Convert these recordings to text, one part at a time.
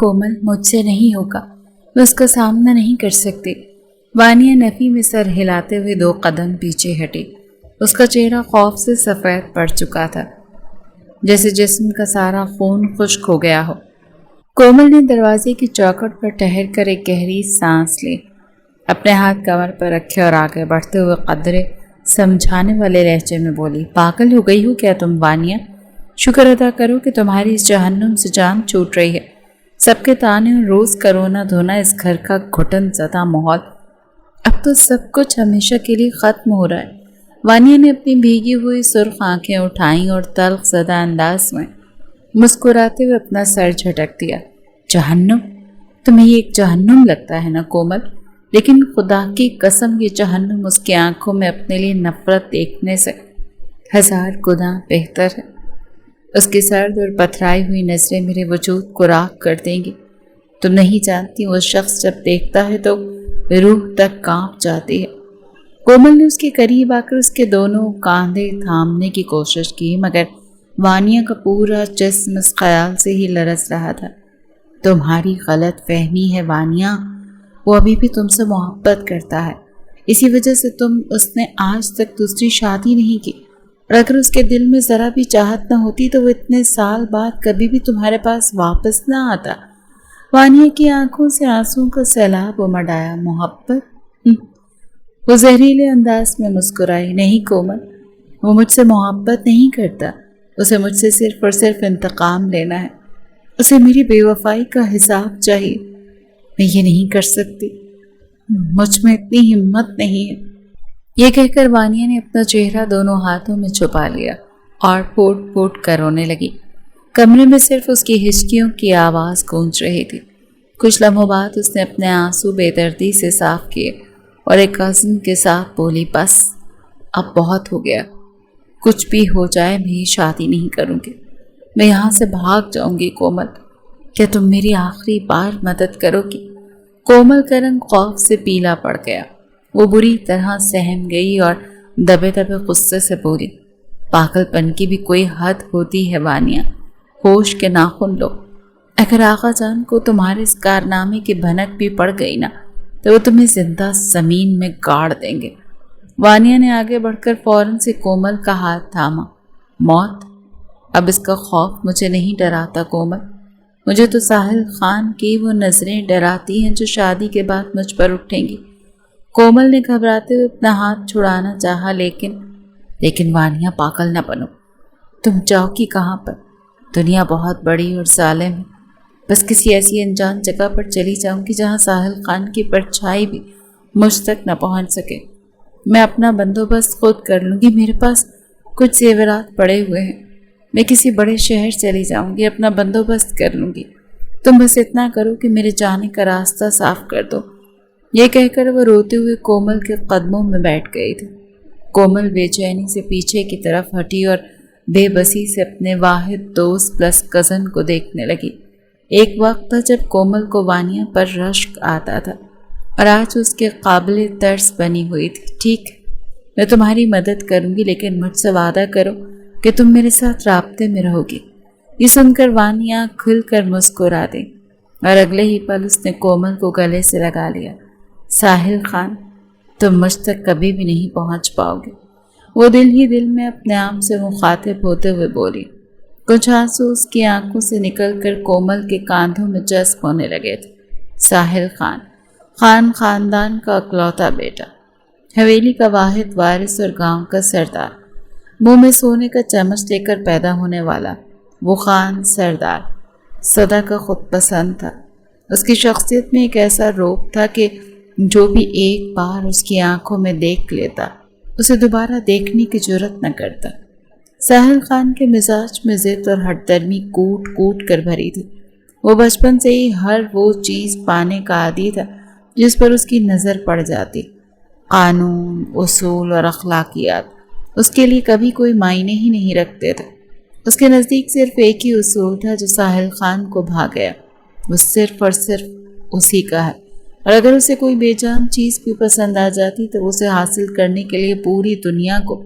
کومل، مجھ سے نہیں ہوگا، میں اس کا سامنا نہیں کر سکتی۔ وانیہ نفی میں سر ہلاتے ہوئے 2 قدم پیچھے ہٹی۔ اس کا چہرہ خوف سے سفید پڑ چکا تھا، جیسے جسم کا سارا خون خشک ہو گیا ہو۔ کومل نے دروازے کی چوکھٹ پر ٹھہر کر ایک گہری سانس لی، اپنے ہاتھ کمر پر رکھے اور آگے بڑھتے ہوئے قدرے سمجھانے والے لہجے میں بولی، پاگل ہو گئی ہو کیا تم وانیہ؟ شکر ادا کرو کہ تمہاری اس جہنم سے جان چھوٹ رہی ہے۔ سب کے تانے اور روز کرونا دھونا اس گھر کا گھٹن زدہ ماحول، اب تو سب کچھ ہمیشہ کے لیے ختم ہو رہا ہے۔ وانیہ نے اپنی بھیگی ہوئی سرخ آنکھیں اٹھائیں اور تلخ زدہ انداز میں مسکراتے ہوئے اپنا سر جھٹک دیا۔ جہنم؟ تمہیں یہ ایک جہنم لگتا ہے نا کومل؟ لیکن خدا کی قسم یہ جہنم اس کی آنکھوں میں اپنے لیے نفرت دیکھنے سے 1000 گنا بہتر ہے۔ اس کی سرد اور پتھرائی ہوئی نظریں میرے وجود کو راکھ کر دیں گی۔ تم نہیں جانتی وہ شخص جب دیکھتا ہے تو روح تک کانپ جاتی ہے۔ کومل نے اس کے قریب آ کر اس کے دونوں کاندھے تھامنے کی کوشش کی، مگر وانیہ کا پورا جسم اس خیال سے ہی لرز رہا تھا۔ تمہاری غلط فہمی ہے وانیہ، وہ ابھی بھی تم سے محبت کرتا ہے، اسی وجہ سے اس نے آج تک دوسری شادی نہیں کی، اور اگر اس کے دل میں ذرا بھی چاہت نہ ہوتی تو وہ اتنے سال بعد کبھی بھی تمہارے پاس واپس نہ آتا۔ وانیہ کی آنکھوں سے آنسوں کا سیلاب امڑ آیا۔ محبت؟ وہ زہریلے انداز میں مسکرائی۔ نہیں کومل، وہ مجھ سے محبت نہیں کرتا، اسے مجھ سے صرف اور صرف انتقام لینا ہے، اسے میری بے وفائی کا حساب چاہیے۔ میں یہ نہیں کر سکتی، مجھ میں اتنی ہمت نہیں ہے۔ یہ کہہ کر وانیہ نے اپنا چہرہ دونوں ہاتھوں میں چھپا لیا اور پھوٹ پھوٹ کر رونے لگی۔ کمرے میں صرف اس کی ہچکیوں کی آواز گونج رہی تھی۔ کچھ لمحوں بعد اس نے اپنے آنسو بے دردی سے صاف کیے اور ایک عزم کے ساتھ بولی، بس اب بہت ہو گیا، کچھ بھی ہو جائے میں یہ شادی نہیں کروں گی، میں یہاں سے بھاگ جاؤں گی۔ کومل، کیا تم میری آخری بار مدد کرو گی؟ کومل کا رنگ خوف سے پیلا پڑ گیا، وہ بری طرح سہم گئی اور دبے دبے غصے سے بولی، پاگل پن کی بھی کوئی حد ہوتی ہے وانیہ، ہوش کے ناخن لو۔ اگر آقا جان کو تمہارے اس کارنامے کی بھنک بھی پڑ گئی نا تو وہ تمہیں زندہ زمین میں گاڑ دیں گے۔ وانیہ نے آگے بڑھ کر فوراً سے کومل کا ہاتھ تھاما۔ موت؟ اب اس کا خوف مجھے نہیں ڈراتا کومل، مجھے تو ساحل خان کی وہ نظریں ڈراتی ہیں جو شادی کے بعد مجھ پر اٹھیں گی۔ کومل نے گھبراتے ہوئے اپنا ہاتھ چھڑانا چاہا، لیکن وانیہ پاگل نہ بنو، تم جاؤ گی کہاں پر؟ دنیا بہت بڑی اور ظالم ہے، بس کسی ایسی انجان جگہ پر چلی جاؤں گی جہاں ساحل خان کی پرچھائی بھی مجھ تک نہ پہنچ سکے۔ میں اپنا بندوبست خود کر لوں گی، میرے پاس کچھ زیورات پڑے ہوئے ہیں، میں کسی بڑے شہر چلی جاؤں گی، اپنا بندوبست کر لوں گی، تم بس اتنا کرو کہ میرے جانے کا راستہ صاف کر دو۔ یہ کہہ کر وہ روتے ہوئے کومل کے قدموں میں بیٹھ گئی تھی۔ کومل بے چینی سے پیچھے کی طرف ہٹی اور بے بسی سے اپنے واحد دوست پلس کزن کو دیکھنے لگی۔ ایک وقت تھا جب کومل کو وانیہ پر رشک آتا تھا اور آج اس کے قابل ترس بنی ہوئی تھی۔ ٹھیک، میں تمہاری مدد کروں گی، لیکن مجھ سے وعدہ کرو کہ تم میرے ساتھ رابطے میں رہو گی۔ یہ سن کر وانیہ کھل کر مسکرا دی اور اگلے ہی پل اس نے کومل کو گلے سے لگا لیا۔ ساحل خان، تم مجھ تک کبھی بھی نہیں پہنچ پاؤ گے، وہ دل ہی دل میں اپنے آپ سے مخاطب ہوتے ہوئے بولی۔ کچھ آنسو اس کی آنکھوں سے نکل کر کومل کے کاندھوں میں جذب ہونے لگے تھے۔ ساحل خان خاندان کا اکلوتا بیٹا، حویلی کا واحد وارث اور گاؤں کا سردار، منہ میں سونے کا چمچ لے کر پیدا ہونے والا وہ خان سردار سدا کا خود پسند تھا۔ اس کی شخصیت میں ایک ایسا روپ تھا کہ جو بھی ایک بار اس کی آنکھوں میں دیکھ لیتا اسے دوبارہ دیکھنے کی جرت نہ کرتا۔ ساحل خان کے مزاج میں ضد اور ہٹ درمی کوٹ کوٹ کر بھری تھی۔ وہ بچپن سے ہی ہر وہ چیز پانے کا عادی تھا جس پر اس کی نظر پڑ جاتی۔ قانون، اصول اور اخلاقیات اس کے لیے کبھی کوئی معنی ہی نہیں رکھتے تھے۔ اس کے نزدیک صرف ایک ہی اصول تھا جو ساحل خان کو بھا گیا، وہ صرف اور صرف اسی کا ہے، اور اگر اسے کوئی بے جان چیز بھی پسند آ جاتی تو اسے حاصل کرنے کے لیے پوری دنیا کو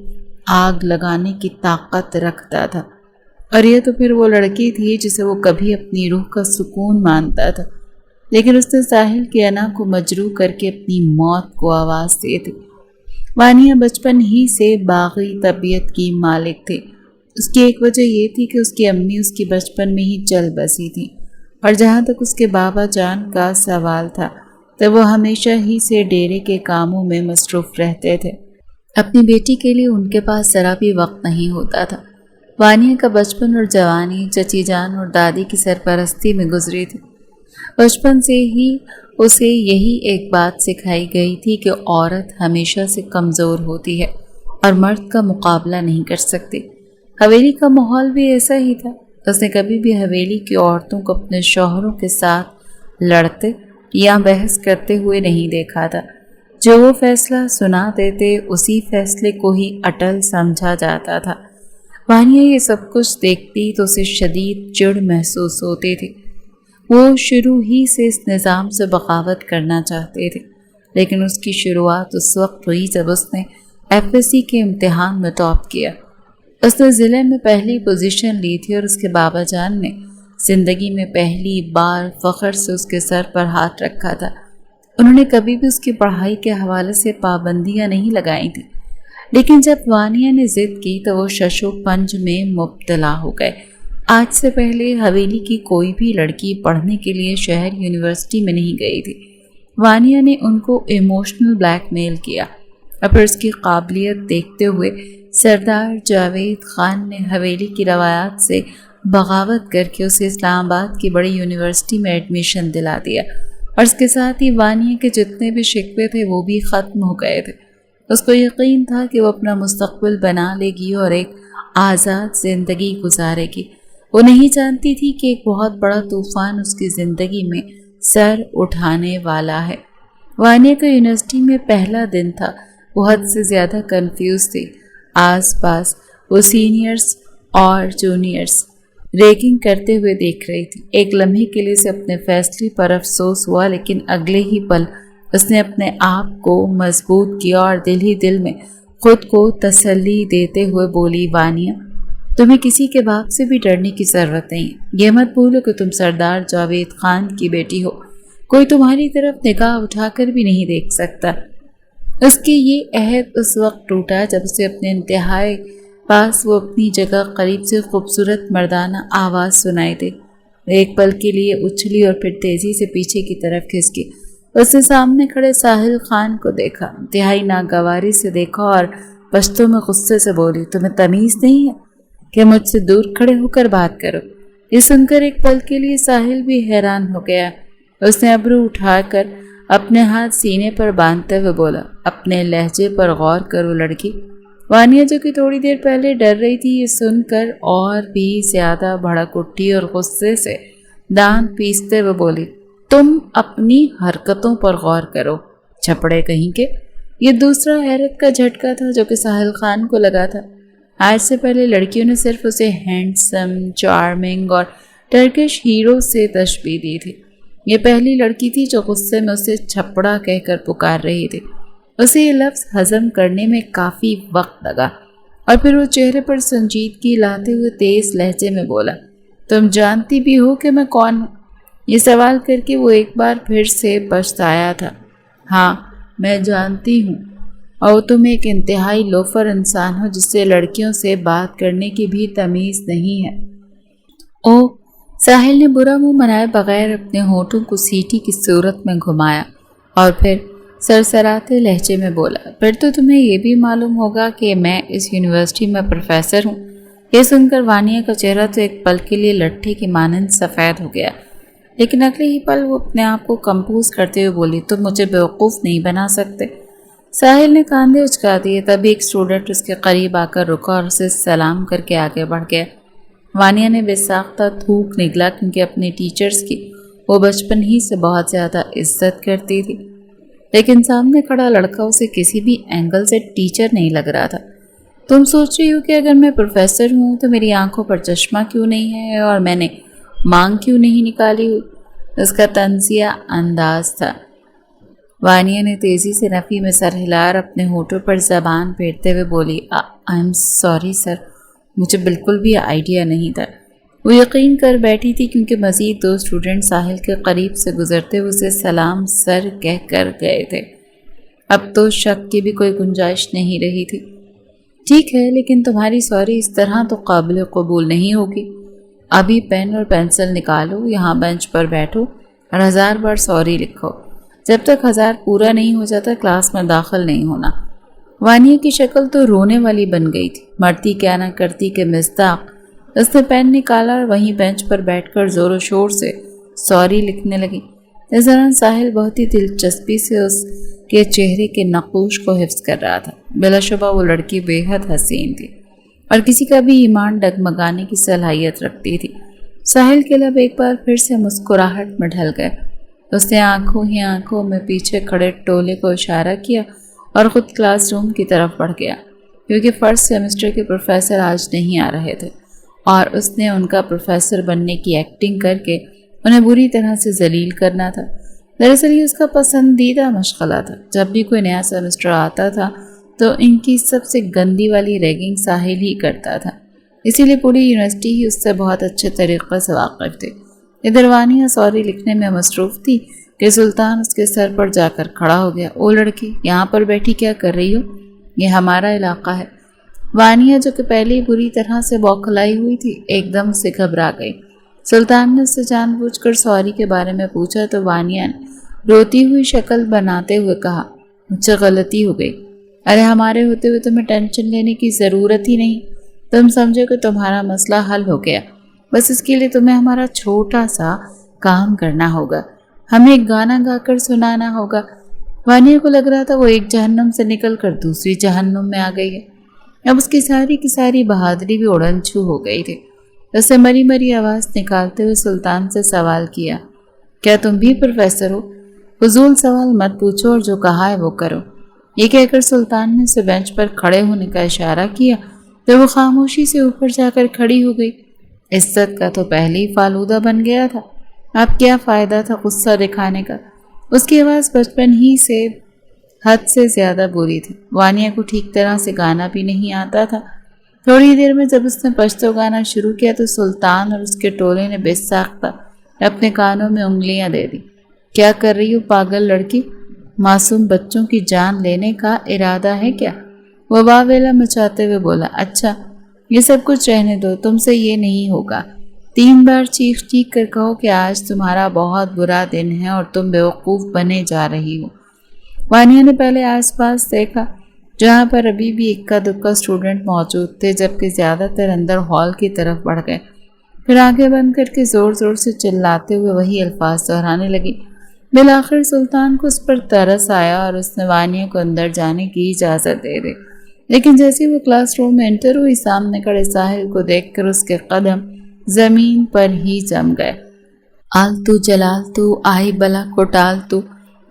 آگ لگانے کی طاقت رکھتا تھا۔ اور یہ تو پھر وہ لڑکی تھی جسے وہ کبھی اپنی روح کا سکون مانتا تھا، لیکن اس نے ساحل کی انا کو مجروح کر کے اپنی موت کو آواز دی تھی۔ وانیہ بچپن ہی سے باغی طبیعت کی مالک تھی۔ اس کی ایک وجہ یہ تھی کہ اس کی امی اس کی بچپن میں ہی چل بسی تھی، اور جہاں تک اس کے بابا جان کا سوال تھا تو وہ ہمیشہ ہی سے ڈیرے کے کاموں میں مصروف رہتے تھے۔ اپنی بیٹی کے لیے ان کے پاس ذرا بھی وقت نہیں ہوتا تھا۔ وانیہ کا بچپن اور جوانی چچی جان اور دادی کی سرپرستی میں گزری تھی۔ بچپن سے ہی اسے یہی ایک بات سکھائی گئی تھی کہ عورت ہمیشہ سے کمزور ہوتی ہے اور مرد کا مقابلہ نہیں کر سکتی۔ حویلی کا ماحول بھی ایسا ہی تھا۔ اس نے کبھی بھی حویلی کی عورتوں کو اپنے شوہروں کے ساتھ لڑتے یا بحث کرتے ہوئے نہیں دیکھا تھا۔ جو وہ فیصلہ سنا دیتے اسی فیصلے کو ہی اٹل سمجھا جاتا تھا۔ وانیہ یہ سب کچھ دیکھتی تو اسے شدید چڑ محسوس ہوتی تھی۔ وہ شروع ہی سے اس نظام سے بغاوت کرنا چاہتے تھے، لیکن اس کی شروعات اس وقت ہوئی جب اس نے FSC کے امتحان میں ٹاپ کیا۔ اس نے ضلع میں پہلی پوزیشن لی تھی اور اس کے بابا جان نے زندگی میں پہلی بار فخر سے اس کے سر پر ہاتھ رکھا تھا۔ انہوں نے کبھی بھی اس کی پڑھائی کے حوالے سے پابندیاں نہیں لگائی تھیں، لیکن جب وانیہ نے ضد کی تو وہ شش و پنج میں مبتلا ہو گئے۔ آج سے پہلے حویلی کی کوئی بھی لڑکی پڑھنے کے لیے شہر یونیورسٹی میں نہیں گئی تھی۔ وانیہ نے ان کو ایموشنل بلیک میل کیا اور پھر اس کی قابلیت دیکھتے ہوئے سردار جاوید خان نے حویلی کی روایات سے بغاوت کر کے اسے اسلام آباد کی بڑی یونیورسٹی میں ایڈمیشن دلا دیا، اور اس کے ساتھ ہی وانیہ کے جتنے بھی شکوے تھے وہ بھی ختم ہو گئے تھے۔ اس کو یقین تھا کہ وہ اپنا مستقبل بنا لے گی اور ایک آزاد زندگی گزارے گی۔ وہ نہیں جانتی تھی کہ ایک بہت بڑا طوفان اس کی زندگی میں سر اٹھانے والا ہے۔ وانیہ کا یونیورسٹی میں پہلا دن تھا۔ وہ حد سے زیادہ کنفیوز تھی۔ آس پاس وہ سینئرز اور جونیئرز ریگنگ کرتے ہوئے دیکھ رہی تھی۔ ایک لمحے کے لیے اسے اپنے فیصلے پر افسوس ہوا، لیکن اگلے ہی پل اس نے اپنے آپ کو مضبوط کیا اور دل ہی دل میں خود کو تسلی دیتے ہوئے بولی، وانیہ تمہیں کسی کے باپ سے بھی ڈرنے کی ضرورت نہیں۔ یہ مت بھولو کہ تم سردار جاوید خان کی بیٹی ہو۔ کوئی تمہاری طرف نگاہ اٹھا کر بھی نہیں دیکھ سکتا۔ اس کی یہ عہد اس وقت ٹوٹا جب اسے اپنے انتہائی پاس وہ اپنی جگہ قریب سے خوبصورت مردانہ آواز سنائی دی۔ ایک پل کے لیے اچھلی اور پھر تیزی سے پیچھے کی طرف کھسکی۔ اس نے سامنے کھڑے ساحل خان کو دیکھا، انتہائی ناگواری سے دیکھا اور پشتوں میں غصے سے بولی، تمہیں تمیز نہیں ہے کہ مجھ سے دور کھڑے ہو کر بات کرو؟ یہ سن کر ایک پل کے لیے ساحل بھی حیران ہو گیا۔ اس نے ابرو اٹھا کر اپنے ہاتھ سینے پر باندھتے ہوئے بولا، اپنے لہجے پر غور کرو لڑکی۔ وانیہ جو کہ تھوڑی دیر پہلے ڈر رہی تھی، یہ سن کر اور بھی زیادہ بھڑک اٹھی اور غصے سے دانت پیستے ہوئے بولی، تم اپنی حرکتوں پر غور کرو، چھپڑے کہیں کے۔ یہ دوسرا حیرت کا جھٹکا تھا جو کہ ساحل خان کو لگا تھا۔ آج سے پہلے لڑکیوں نے صرف اسے ہینڈسم، چارمنگ اور ٹرکش ہیرو سے تشبیہ دی تھی۔ یہ پہلی لڑکی تھی جو غصے میں اسے چھپڑا کہہ کر پکار رہی تھی۔ اسے یہ لفظ ہضم کرنے میں کافی وقت لگا اور پھر وہ چہرے پر سنجیدگی لاتے ہوئے تیز لہجے میں بولا، تم جانتی بھی ہو کہ میں کون ہوں؟ یہ سوال کر کے وہ ایک بار پھر سے پچھتایا تھا۔ ہاں میں جانتی ہوں، اور تم ایک انتہائی لوفر انسان ہو جس سے لڑکیوں سے بات کرنے کی بھی تمیز نہیں ہے۔ او ساحل نے برا منہ بنائے بغیر اپنے ہونٹوں کو سیٹی کی صورت میں گھمایا اور پھر سرسراتے لہجے میں بولا، پھر تو تمہیں یہ بھی معلوم ہوگا کہ میں اس یونیورسٹی میں پروفیسر ہوں۔ یہ سن کر وانیہ کا چہرہ تو ایک پل کے لیے لٹھے کی مانند سفید ہو گیا، لیکن اگلے ہی پل وہ اپنے آپ کو کمپوز کرتے ہوئے بولی، تم مجھے بیوقوف نہیں بنا سکتے۔ ساحل نے کاندھے اچکا دیے، تبھی ایک اسٹوڈنٹ اس کے قریب آ کر رکا اور اسے سلام کر کے آگے بڑھ گیا۔ وانیہ نے بے ساختہ تھوک نگلا کیونکہ اپنے ٹیچرز کی وہ بچپن ہی سے بہت زیادہ عزت کرتی تھی، لیکن سامنے کھڑا لڑکا اسے کسی بھی اینگل سے ٹیچر نہیں لگ رہا تھا۔ تم سوچ رہی ہو کہ اگر میں پروفیسر ہوں تو میری آنکھوں پر چشمہ کیوں نہیں ہے اور میں نے مانگ کیوں نہیں نکالی ہوئی؟ اس کا طنزیہ انداز تھا۔ وانیہ نے تیزی سے نفی میں سر ہلا اور اپنے ہونٹوں پر زبان پھیرتے ہوئے بولی، آئی ایم سوری سر، مجھے بالکل بھی آئیڈیا نہیں تھا۔ وہ یقین کر بیٹھی تھی کیونکہ مزید 2 اسٹوڈنٹ ساحل کے قریب سے گزرتے ہوئے اسے سلام سر کہہ کر گئے تھے۔ اب تو شک کی بھی کوئی گنجائش نہیں رہی تھی۔ ٹھیک ہے، لیکن تمہاری سوری اس طرح تو قابل قبول نہیں ہوگی۔ ابھی پین اور پینسل نکالو، یہاں بینچ پر بیٹھو اور 1000 بار سوری لکھو۔ جب تک 1000 پورا نہیں ہو جاتا کلاس میں داخل نہیں ہونا۔ وانیہ کی شکل تو رونے والی بن گئی تھی، مرتی کیا نہ کرتی کہ مصداق۔ اس نے پین نکالا اور وہیں بینچ پر بیٹھ کر زور و شور سے سوری لکھنے لگی۔ اس دوران ساحل بہت ہی دلچسپی سے اس کے چہرے کے نقوش کو حفظ کر رہا تھا۔ بلا شبہ وہ لڑکی بے حد حسین تھی اور کسی کا بھی ایمان ڈگمگانے کی صلاحیت رکھتی تھی۔ ساحل کے لب ایک بار پھر سے مسکراہٹ میں ڈھل گئے۔ اس نے آنکھوں ہی آنکھوں میں پیچھے کھڑے ٹولے کو اشارہ کیا اور خود کلاس روم کی طرف بڑھ گیا، کیونکہ فرسٹ سیمسٹر کے پروفیسر آج نہیں آ رہے تھے اور اس نے ان کا پروفیسر بننے کی ایکٹنگ کر کے انہیں بری طرح سے ذلیل کرنا تھا۔ دراصل یہ اس کا پسندیدہ مشغلہ تھا۔ جب بھی کوئی نیا سیمسٹر آتا تھا تو ان کی سب سے گندی والی ریگنگ ساحل ہی کرتا تھا، اسی لیے پوری یونیورسٹی ہی اس سے بہت اچھے طریقے سے واقف تھی۔ ادھر وانیہ سوری لکھنے میں مصروف تھی کہ سلطان اس کے سر پر جا کر کھڑا ہو گیا۔ او لڑکی، یہاں پر بیٹھی کیا کر رہی ہو؟ یہ ہمارا علاقہ ہے۔ وانیہ جو کہ پہلے ہی بری طرح سے بوکھلائی ہوئی تھی ایک دم سے گھبرا گئی۔ سلطان نے اس سے جان بوجھ کر سوری کے بارے میں پوچھا تو وانیہ نے روتی ہوئی شکل بناتے ہوئے کہا، مجھ سے غلطی ہو گئی۔ ارے ہمارے ہوتے ہوئے تمہیں ٹینشن لینے کی ضرورت ہی نہیں۔ تم سمجھو کہ تمہارا مسئلہ حل ہو گیا، بس اس کے لیے تمہیں ہمارا چھوٹا سا کام کرنا ہوگا، ہمیں ایک گانا گا کر سنانا ہوگا۔ وانیہ کو لگ رہا تھا وہ ایک جہنم سے نکل کر دوسری جہنم میں آ گئی ہے۔ اب اس کی ساری بہادری بھی اڑن چھو ہو گئی تھی۔ اس نے مری مری آواز نکالتے ہوئے سلطان سے سوال کیا، کیا تم بھی پروفیسر ہو؟ فضول سوال مت پوچھو اور جو کہا ہے وہ کرو۔ یہ کہہ کر سلطان نے اسے بینچ پر کھڑے ہونے کا اشارہ کیا تو وہ خاموشی سے اوپر جا کر کھڑی ہو گئی۔ عزت کا تو پہلے ہی فالودہ بن گیا تھا، اب کیا فائدہ تھا غصہ دکھانے کا۔ اس کی آواز بچپن ہی سے حد سے زیادہ بری تھی۔ وانیہ کو ٹھیک طرح سے گانا بھی نہیں آتا تھا۔ تھوڑی دیر میں جب اس نے پشتو گانا شروع کیا تو سلطان اور اس کے ٹولے نے بے ساختہ اپنے کانوں میں انگلیاں دے دی۔ کیا کر رہی ہو پاگل لڑکی؟ معصوم بچوں کی جان لینے کا ارادہ ہے کیا؟ وہ واویلا مچاتے ہوئے بولا، اچھا یہ سب کچھ رہنے دو، تم سے یہ نہیں ہوگا۔ 3 بار چیخ چیخ کر کہو کہ آج تمہارا بہت برا دن ہے اور تم بیوقوف بنے جا رہی ہو۔ وانیہ نے پہلے آس پاس دیکھا جہاں پر ابھی بھی اکا دکا اسٹوڈنٹ موجود تھے، جبکہ زیادہ تر اندر ہال کی طرف بڑھ گئے۔ پھر آنکھیں بند کر کے زور زور سے چلاتے ہوئے وہی الفاظ دہرانے لگی۔ بالآخر سلطان کو اس پر ترس آیا اور اس نے وانیہ کو اندر جانے کی اجازت دے دی، لیکن جیسے وہ کلاس روم میں انٹر ہوئی سامنے کھڑے ساحل کو دیکھ کر اس کے قدم زمین پر ہی جم گئے۔ آلتو جلالتو آئی بلا کو ٹالتو۔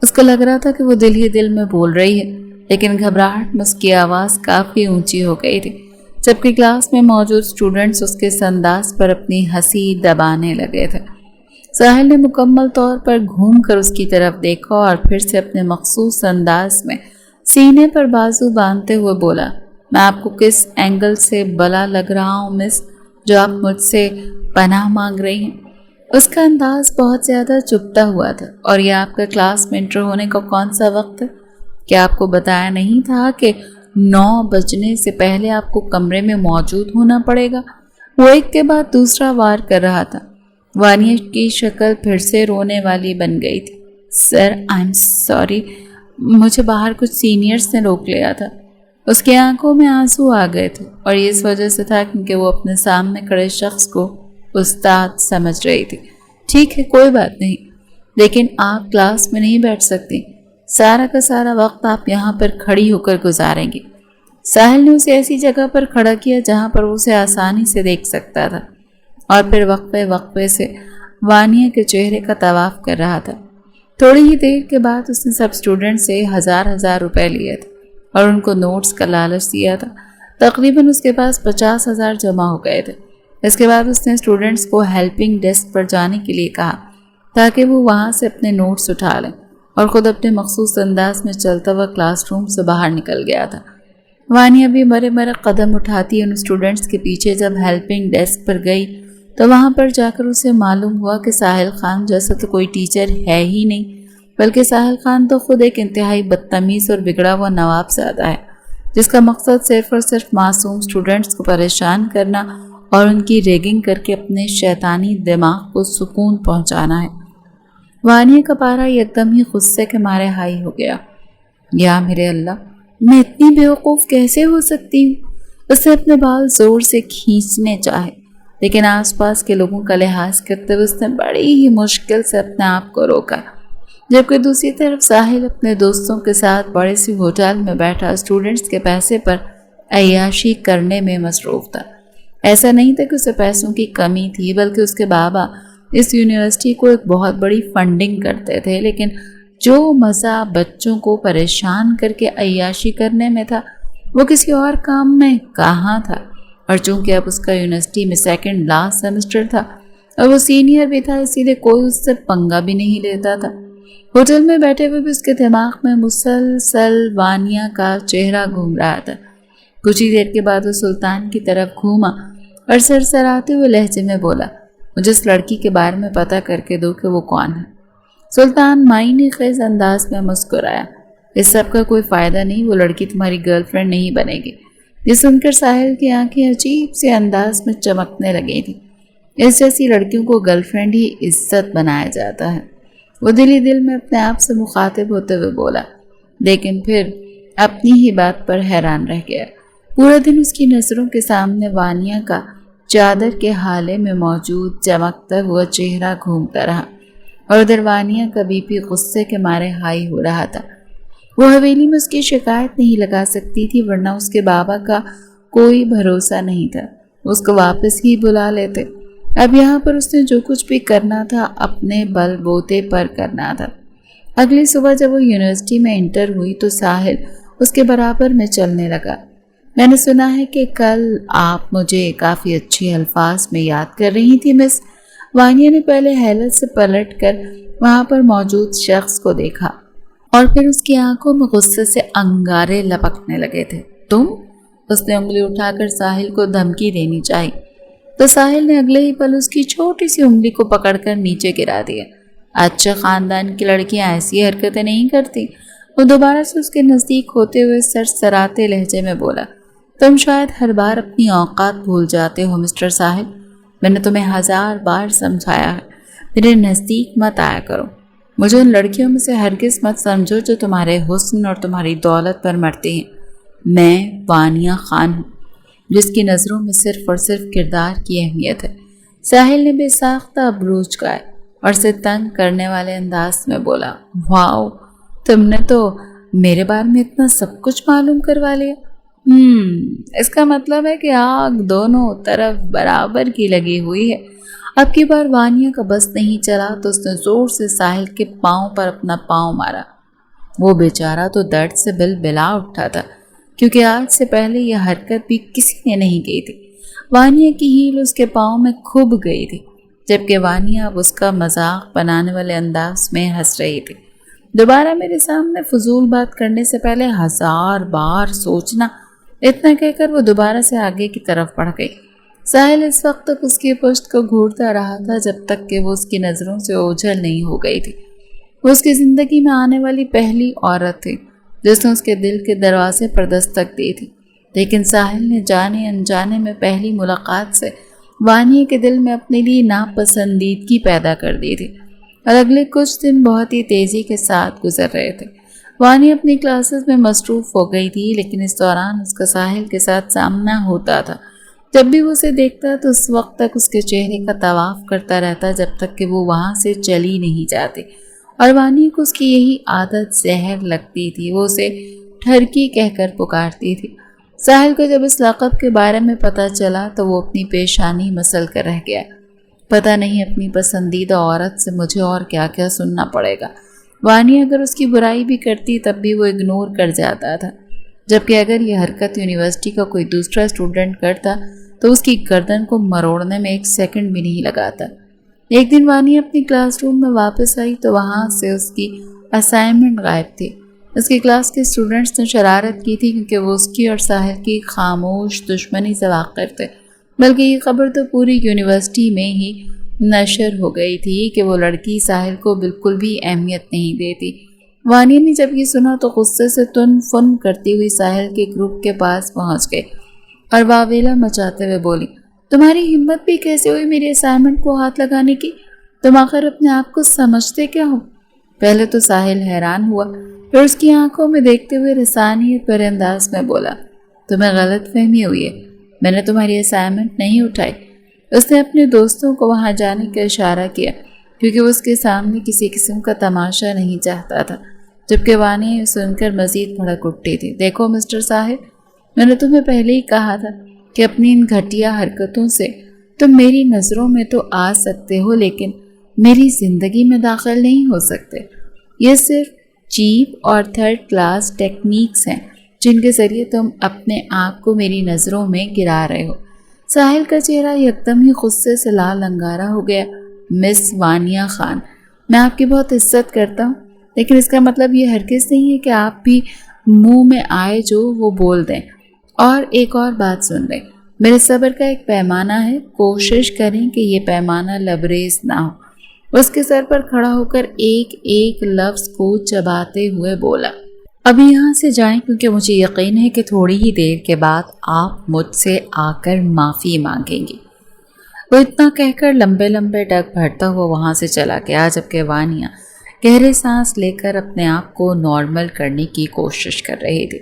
اس کو لگ رہا تھا کہ وہ دل ہی دل میں بول رہی ہے، لیکن گھبراہٹ میں اس کی آواز کافی اونچی ہو گئی تھی، جبکہ کلاس میں موجود اسٹوڈنٹس اس کے انداز پر اپنی ہنسی دبانے لگے تھے۔ ساحل نے مکمل طور پر گھوم کر اس کی طرف دیکھا اور پھر سے اپنے مخصوص انداز میں سینے پر بازو باندھتے ہوئے بولا، میں آپ کو کس اینگل سے بلا لگ رہا ہوں مس، جو آپ مجھ سے پناہ مانگ رہی ہیں؟ اس کا انداز بہت زیادہ چبھتا ہوا تھا۔ اور یہ آپ کا کلاس میں انٹر ہونے کا کون سا وقت ہے؟ کیا آپ کو بتایا نہیں تھا کہ 9 بجنے سے پہلے آپ کو کمرے میں موجود ہونا پڑے گا؟ وہ ایک کے بعد دوسرا وار کر رہا تھا۔ وانیہ کی شکل پھر سے رونے والی بن گئی تھی۔ سر آئی ایم سوری، مجھے باہر کچھ سینئرز نے روک لیا تھا۔ اس کی آنکھوں میں آنسو آ گئے تھے اور یہ اس وجہ سے تھا کیونکہ وہ اپنے سامنے کھڑے شخص کو استاد سمجھ رہی تھی۔ ٹھیک ہے، کوئی بات نہیں، لیکن آپ کلاس میں نہیں بیٹھ سکتی، سارا کا سارا وقت آپ یہاں پر کھڑی ہو کر گزاریں گی۔ ساحل نے اسے ایسی جگہ پر کھڑا کیا جہاں پر وہ اسے آسانی سے دیکھ سکتا تھا اور پھر وقفے وقفے سے وانیہ کے چہرے کا طواف کر رہا تھا۔ تھوڑی ہی دیر کے بعد اس نے سب اسٹوڈنٹ سے 1000 روپے لیے تھے اور ان کو نوٹس کا لالچ دیا تھا۔ تقریباً اس کے پاس 50,000 جمع ہو گئے تھے۔ اس کے بعد اس نے اسٹوڈنٹس کو ہیلپنگ ڈیسک پر جانے کے لیے کہا تاکہ وہ وہاں سے اپنے نوٹس اٹھا لیں، اور خود اپنے مخصوص انداز میں چلتا ہوا کلاس روم سے باہر نکل گیا تھا۔ وانیہ بھی مرے مرے قدم اٹھاتی ان اسٹوڈنٹس کے پیچھے جب ہیلپنگ ڈیسک پر گئی تو وہاں پر جا کر اسے معلوم ہوا کہ ساحل خان جیسا تو کوئی ٹیچر ہے ہی نہیں، بلکہ ساحل خان تو خود ایک انتہائی بدتمیز اور بگڑا ہوا نواب زادہ ہے، جس کا مقصد صرف اور صرف معصوم اسٹوڈنٹس کو پریشان کرنا اور ان کی ریگنگ کر کے اپنے شیطانی دماغ کو سکون پہنچانا ہے۔ وانیہ کا پارا یکدم ہی غصے کے مارے ہائی ہو گیا۔ یا میرے اللہ، میں اتنی بیوقوف کیسے ہو سکتی ہوں؟ اس نے اپنے بال زور سے کھینچنے چاہے، لیکن آس پاس کے لوگوں کا لحاظ کرتے ہوئے اس نے بڑی ہی مشکل سے اپنے آپ کو روکا، جبکہ دوسری طرف ساحل اپنے دوستوں کے ساتھ بڑے سی ہوٹل میں بیٹھا اسٹوڈنٹس کے پیسے پر عیاشی کرنے میں مصروف تھا۔ ایسا نہیں تھا کہ اسے پیسوں کی کمی تھی، بلکہ اس کے بابا اس یونیورسٹی کو ایک بہت بڑی فنڈنگ کرتے تھے، لیکن جو مزہ بچوں کو پریشان کر کے عیاشی کرنے میں تھا وہ کسی اور کام میں کہاں تھا۔ اور چونکہ اب اس کا یونیورسٹی میں سیکنڈ لاسٹ سیمسٹر تھا اور وہ سینئر بھی تھا، اسی لیے کوئی اس سے پنگا بھی نہیں لیتا تھا۔ ہوٹل میں بیٹھے ہوئے بھی اس کے دماغ میں مسلسل وانیہ کا چہرہ گھوم رہا تھا۔ کچھ ہی دیر کے بعد وہ سلطان کی طرف گھوما اور سرسراتے ہوئے لہجے میں بولا، مجھے اس لڑکی کے بارے میں پتہ کر کے دو کہ وہ کون ہے۔ سلطان معنی خیز انداز میں مسکرایا، اس سب کا کوئی فائدہ نہیں، وہ لڑکی تمہاری گرل فرینڈ نہیں بنے گی۔ یہ سن کر ساحل کی آنکھیں عجیب سے انداز میں چمکنے لگی تھی۔ اس جیسی لڑکیوں کو گرل فرینڈ ہی عزت بنایا جاتا ہے۔ وہ دل ہی دل میں اپنے آپ سے مخاطب ہوتے ہوئے بولا، لیکن پھر اپنی ہی بات پر حیران رہ گیا۔ پورا دن اس کی نظروں کے سامنے وانیہ کا چادر کے حالے میں موجود چمکتا ہوا چہرہ گھومتا رہا، اور ادھر وانیہ کا بی پی غصے کے مارے ہائی ہو رہا تھا۔ وہ حویلی میں اس کی شکایت نہیں لگا سکتی تھی، ورنہ اس کے بابا کا کوئی بھروسہ نہیں تھا، اس کو واپس ہی بلا لیتے۔ اب یہاں پر اس نے جو کچھ بھی کرنا تھا اپنے بل بوتے پر کرنا تھا۔ اگلی صبح جب وہ یونیورسٹی میں انٹر ہوئی تو ساحل اس کے برابر میں چلنے لگا۔ میں نے سنا ہے کہ کل آپ مجھے کافی اچھے الفاظ میں یاد کر رہی تھی مس۔ وانیہ نے پہلے حیرت سے پلٹ کر وہاں پر موجود شخص کو دیکھا اور پھر اس کی آنکھوں میں غصے سے انگارے لپکنے لگے تھے۔ تم؟ اس نے انگلی اٹھا کر ساحل کو دھمکی دینی چاہی تو ساحل نے اگلے ہی پل اس کی چھوٹی سی انگلی کو پکڑ کر نیچے گرا دیا۔ اچھے خاندان کی لڑکیاں ایسی حرکتیں نہیں کرتی۔ وہ دوبارہ سے اس کے نزدیک ہوتے ہوئے سرسراتے لہجے میں بولا، تم شاید ہر بار اپنی اوقات بھول جاتے ہو مسٹر ساحل۔ میں نے تمہیں 1000 بار سمجھایا ہے، میرے نزدیک مت آیا کرو۔ مجھے ان لڑکیوں میں سے ہرگز مت سمجھو جو تمہارے حسن اور تمہاری دولت پر مرتی ہیں۔ میں وانیہ خان ہوں، جس کی نظروں میں صرف اور صرف کردار کی اہمیت ہے۔ ساحل نے بے ساختہ بروج گائے اور اسے تنگ کرنے والے انداز میں بولا، واؤ، تم نے تو میرے بارے میں اتنا سب کچھ معلوم کروا لیا۔ اس کا مطلب ہے کہ آگ دونوں طرف برابر کی لگی ہوئی ہے۔ اب کی بار وانیہ کا بس نہیں چلا تو اس نے زور سے ساحل کے پاؤں پر اپنا پاؤں مارا۔ وہ بیچارہ تو درد سے بل بلا اٹھا تھا، کیونکہ آج سے پہلے یہ حرکت بھی کسی نے نہیں کی تھی۔ وانیہ کی ہیل اس کے پاؤں میں کھب گئی تھی، جبکہ وانیہ اب اس کا مذاق بنانے والے انداز میں ہنس رہی تھی۔ دوبارہ میرے سامنے فضول بات کرنے سے پہلے 1000 بار سوچنا، اتنا کہہ کر وہ دوبارہ سے آگے کی طرف بڑھ گئی۔ ساحل اس وقت تک اس کی پشت کو گھورتا رہا تھا جب تک کہ وہ اس کی نظروں سے اوجھل نہیں ہو گئی تھی۔ وہ اس کی زندگی میں آنے والی پہلی عورت تھی جس نے اس کے دل کے دروازے پر دستک دی تھی، لیکن ساحل نے جانے انجانے میں پہلی ملاقات سے وانیہ کے دل میں اپنے لیے ناپسندیدگی پیدا کر دی تھی، اور اگلے کچھ دن بہت ہی تیزی کے ساتھ گزر رہے تھے۔ وانیہ اپنی کلاسز میں مصروف ہو گئی تھی، لیکن اس دوران اس کا ساحل کے ساتھ سامنا ہوتا تھا۔ جب بھی وہ اسے دیکھتا تو اس وقت تک اس کے چہرے کا طواف کرتا رہتا جب تک کہ وہ وہاں سے چلی نہیں جاتی، اور وانیہ کو اس کی یہی عادت زہر لگتی تھی۔ وہ اسے ٹھرکی کہہ کر پکارتی تھی۔ ساحل کو جب اس لقب کے بارے میں پتہ چلا تو وہ اپنی پیشانی مسل کر رہ گیا۔ پتہ نہیں اپنی پسندیدہ عورت سے مجھے اور کیا کیا سننا پڑے گا۔ وانیہ اگر اس کی برائی بھی کرتی تب بھی وہ اگنور کر جاتا تھا، جبکہ اگر یہ حرکت یونیورسٹی کا کوئی دوسرا اسٹوڈنٹ کرتا تو اس کی گردن کو مروڑنے میں 1 سیکنڈ بھی نہیں لگاتا۔ ایک دن وانیہ اپنی کلاس روم میں واپس آئی تو وہاں سے اس کی اسائنمنٹ غائب تھی۔ اس کی کلاس کے اسٹوڈنٹس نے شرارت کی تھی کیونکہ وہ اس کی اور ساحل کی خاموش دشمنی سے واقف تھے، بلکہ یہ خبر تو پوری یونیورسٹی میں ہی نشر ہو گئی تھی کہ وہ لڑکی ساحل کو بالکل بھی اہمیت نہیں دیتی۔ وانیہ نے جب یہ سنا تو غصے سے تن فن کرتی ہوئی ساحل کے گروپ کے پاس پہنچ گئی اور واویلا مچاتے ہوئے بولی، تمہاری ہمت بھی کیسے ہوئی میری اسائنمنٹ کو ہاتھ لگانے کی؟ تم آخر اپنے آپ کو سمجھتے کیا ہو؟ پہلے تو ساحل حیران ہوا، پھر اس کی آنکھوں میں دیکھتے ہوئے رسانیت پر انداز میں بولا، تمہیں غلط فہمی ہوئی ہے، میں نے تمہاری اسائنمنٹ نہیں اٹھائی۔ اس نے اپنے دوستوں کو وہاں جانے کا اشارہ کیا کیونکہ وہ اس کے سامنے کسی قسم کا تماشا نہیں چاہتا تھا، جبکہ وانیہ یہ سن کر مزید بھڑک اٹھتی تھی۔ دیکھو مسٹر صاحب، میں نے تمہیں پہلے ہی کہا تھا کہ اپنی ان گھٹیا حرکتوں سے تم میری نظروں میں تو آ سکتے ہو لیکن میری زندگی میں داخل نہیں ہو سکتے۔ یہ صرف چیپ اور تھرڈ کلاس ٹیکنیکس ہیں جن کے ذریعے تم اپنے آپ کو میری نظروں میں گرا رہے ہو۔ ساحل کا چہرہ یکدم ہی غصے سے لال انگارا ہو گیا۔ مس وانیہ خان، میں آپ کی بہت عزت کرتا ہوں، لیکن اس کا مطلب یہ ہرگز نہیں ہے کہ آپ بھی منہ میں آئے جو وہ بول دیں اور ایک اور بات سن لیں۔ میرے صبر کا ایک پیمانہ ہے، کوشش کریں کہ یہ پیمانہ لبریز نہ ہو۔ اس کے سر پر کھڑا ہو کر ایک ایک لفظ کو چباتے ہوئے بولا، ابھی یہاں سے جائیں کیونکہ مجھے یقین ہے کہ تھوڑی ہی دیر کے بعد آپ مجھ سے آ کر معافی مانگیں گی۔ وہ اتنا کہہ کر لمبے لمبے ڈگ بھرتا ہوا وہاں سے چلا گیا، جبکہ وانیہ گہرے سانس لے کر اپنے آپ کو نارمل کرنے کی کوشش کر رہی تھی۔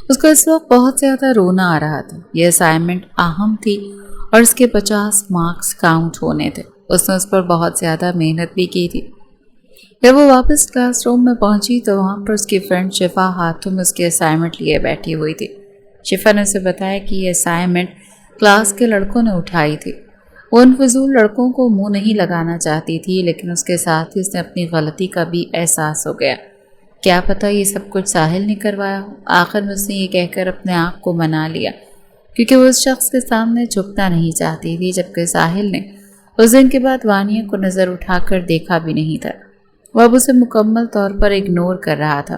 اس کو اس وقت بہت زیادہ رونا آ رہا تھا۔ یہ اسائنمنٹ اہم تھی اور اس کے 50 مارکس کاؤنٹ ہونے تھے۔ اس نے اس پر بہت زیادہ محنت بھی کی تھی۔ جب وہ واپس کلاس روم میں پہنچی تو وہاں پر اس کی فرینڈ شفا ہاتھوں میں اس کی اسائنمنٹ لیے بیٹھی ہوئی تھی۔ شفا نے اسے بتایا کہ یہ اسائنمنٹ کلاس کے لڑکوں نے اٹھائی تھی۔ وہ ان فضول لڑکوں کو منہ نہیں لگانا چاہتی تھی، لیکن اس کے ساتھ ہی اس نے اپنی غلطی کا بھی احساس ہو گیا۔ کیا پتہ یہ سب کچھ ساحل نے کروایا ہو؟ آخر میں اس نے یہ کہہ کر اپنے آپ کو منا لیا کیونکہ وہ اس شخص کے سامنے جھکنا نہیں چاہتی تھی، جبکہ ساحل نے اس دن کے بعد وانیہ کو نظر اٹھا کر دیکھا بھی نہیں تھا۔ وہ اب اسے مکمل طور پر اگنور کر رہا تھا